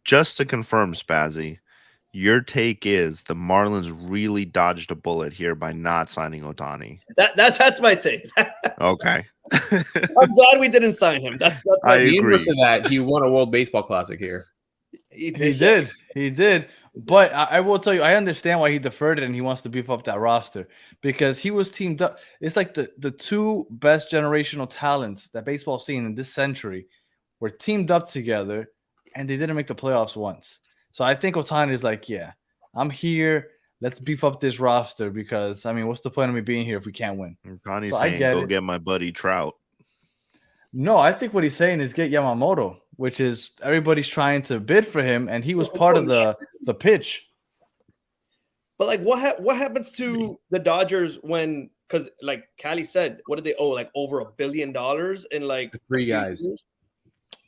just to confirm, Spazzy, your take is the Marlins really dodged a bullet here by not signing Ohtani. That's my take. Okay. I'm glad we didn't sign him. That's I agree. Inverse of that, he won a World Baseball Classic here. He did. But I will tell you, I understand why he deferred it and he wants to beef up that roster because he was teamed up. It's like the two best generational talents that baseball's seen in this century were teamed up together and they didn't make the playoffs once. So I think Ohtani is like, yeah, I'm here. Let's beef up this roster because, I mean, what's the point of me being here if we can't win? Ohtani's saying, go get my buddy Trout. No, I think what he's saying is get Yamamoto, which is everybody's trying to bid for him, and he was part of the pitch. But like, what happens to the Dodgers when? Because like Callie said, what did they owe? Like over $1 billion in like 3 guys.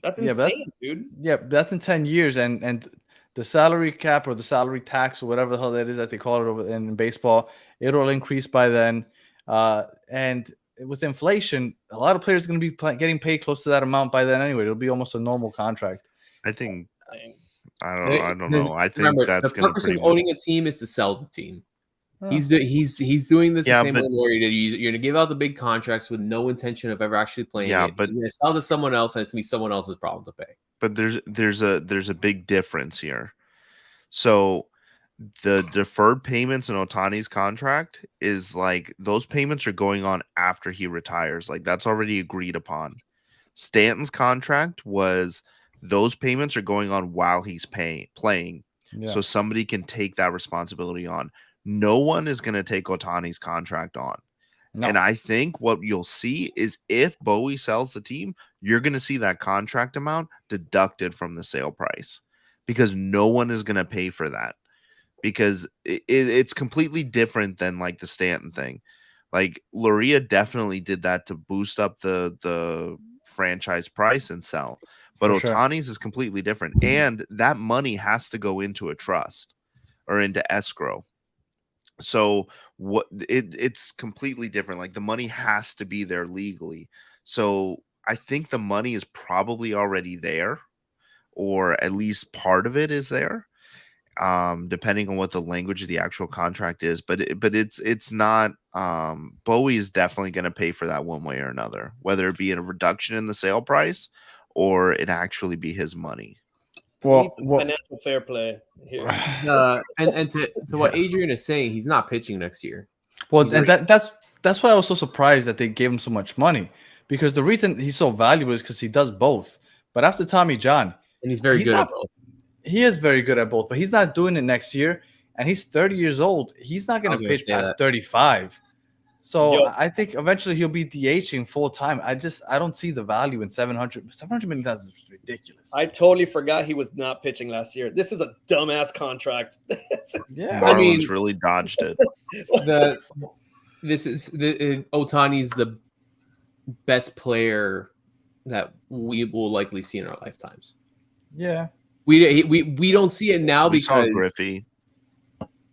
That's Yeah, but insane, dude. Yeah, that's in 10 years, and the salary cap or the salary tax or whatever the hell that is that they call it over in baseball, it'll increase by then. And with inflation, a lot of players are going to be getting paid close to that amount by then anyway. It'll be almost a normal contract. I think Dang. I don't know. I think Remember, that's the going to purpose pretty of much. owning a team is to sell the team. Oh. He's doing this Yeah, the same way but- Laurie did. You're going to give out the big contracts with no intention of ever actually playing Yeah, it. but- You're going to sell to someone else, and it's going to be someone else's problem to pay. But there's a big difference here. So the deferred payments in Otani's contract is like those payments are going on after he retires. Like that's already agreed upon. Stanton's contract was those payments are going on while he's playing. Yeah. So somebody can take that responsibility on. No one is going to take Otani's contract on. No. And I think what you'll see is if Bowie sells the team, you're going to see that contract amount deducted from the sale price because no one is going to pay for that because it's completely different than like the Stanton thing. Like Loria definitely did that to boost up the franchise price and sell. But For sure. Otani's is completely different. And that money has to go into a trust or into escrow. So it's completely different. Like the money has to be there legally. So I think the money is probably already there, or at least part of it is there, depending on what the language of the actual contract is. But it's not. Bowie is definitely going to pay for that one way or another, whether it be a reduction in the sale price or it actually be his money. We need some financial fair play here. And to what Adrian is saying, he's not pitching next year. Well, and that's why I was so surprised that they gave him so much money, because the reason he's so valuable is because he does both. But after Tommy John, and he's very good at both. He is very good at both, but he's not doing it next year, and he's 30 years old. He's not going to pitch past 35. So I think eventually he'll be DHing full time. I don't see the value in $700 million is ridiculous. I totally forgot he was not pitching last year. This is a dumbass contract. Yeah, Marlins really dodged it. Otani's the best player that we will likely see in our lifetimes. Yeah, we don't see it now because Griffey.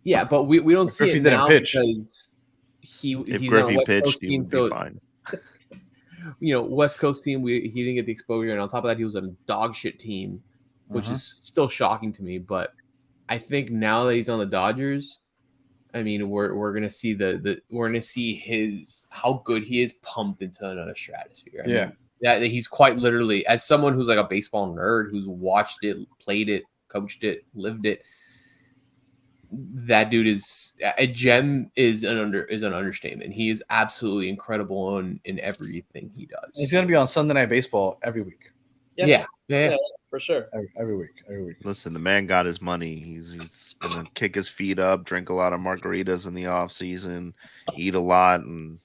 Yeah, but we don't see Griffey it didn't now pitch. because If he's Griffey on a West pitched, Coast he team, would so be fine. West Coast team, he didn't get the exposure, and on top of that, he was on a dog shit team, which is still shocking to me. But I think now that he's on the Dodgers, I mean, we're gonna see we're gonna see how good he is pumped into another stratosphere. I mean, that he's quite literally, as someone who's like a baseball nerd who's watched it, played it, coached it, lived it. That dude is a gem. Is an understatement. He is absolutely incredible in everything he does. He's gonna be on Sunday Night Baseball every week. Yeah, for sure. Every week. Listen, the man got his money. He's gonna kick his feet up, drink a lot of margaritas in the off season, eat a lot, and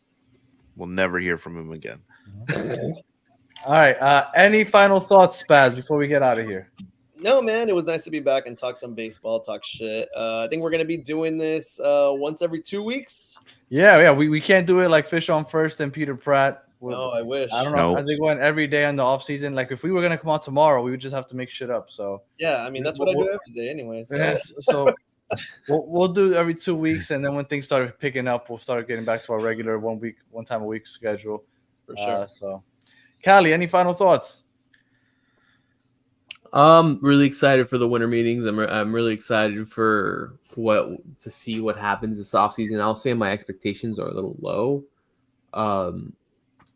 we'll never hear from him again. All right. Any final thoughts, Spaz, before we get out of here? No, man, it was nice to be back and talk some baseball, talk shit. I think we're gonna be doing this once every 2 weeks. Yeah. We can't do it like Fish on First and Peter Pratt. No, I wish. I don't know. Nope. I think going every day on the off season. Like if we were gonna come out tomorrow, we would just have to make shit up. So yeah, I mean that's what I do every day anyway. So, so we'll do every 2 weeks, and then when things start picking up, we'll start getting back to our regular one time a week schedule. For sure. So, Callie, any final thoughts? Really excited for the winter meetings. I'm really excited to see what happens this offseason. I'll say my expectations are a little low.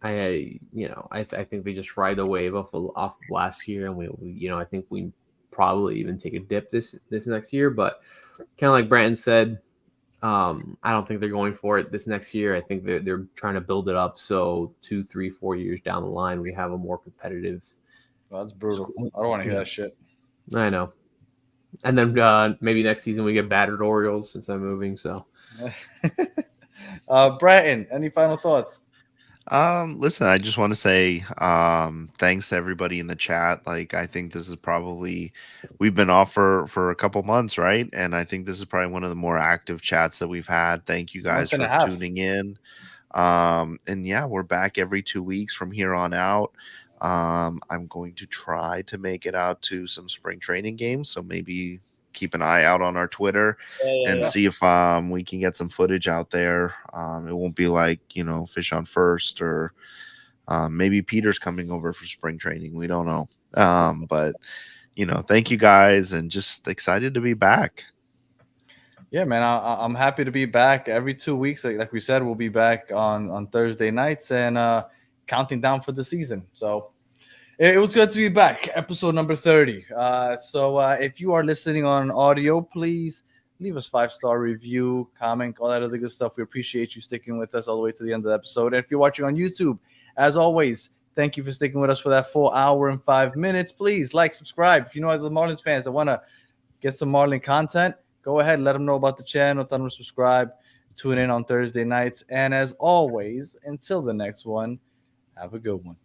I think they just ride the wave off of last year, and I think we probably even take a dip this next year. But kind of like Brandon said, I don't think they're going for it this next year. I think they're trying to build it up so 2, 3, 4 years down the line we have a more competitive. Well, that's brutal. I don't want to hear that shit. I know. And then maybe next season we get battered Orioles since I'm moving. So, Bratton, any final thoughts? Listen, I just want to say thanks to everybody in the chat. Like, I think this is probably we've been off for a couple months, right? And I think this is probably one of the more active chats that we've had. Thank you guys for tuning in. And yeah, we're back every 2 weeks from here on out. I'm going to try to make it out to some spring training games, so maybe keep an eye out on our Twitter and see if we can get some footage out there. It won't be like, Fish on First, or maybe Peter's coming over for spring training. We don't know. But thank you guys, and just excited to be back. Yeah, man, I'm happy to be back every 2 weeks. Like we said, we'll be back on Thursday nights and counting down for the season. So it was good to be back. Episode number 30. So if you are listening on audio, please leave us 5-star review, comment, all that other good stuff. We appreciate you sticking with us all the way to the end of the episode. And if you're watching on YouTube, as always, thank you for sticking with us for that full hour and 5 minutes. Please like, subscribe. If you know the Marlins fans that want to get some Marlin content, go ahead, let them know about the channel, tell them to subscribe, tune in on Thursday nights. And as always, until the next one, have a good one.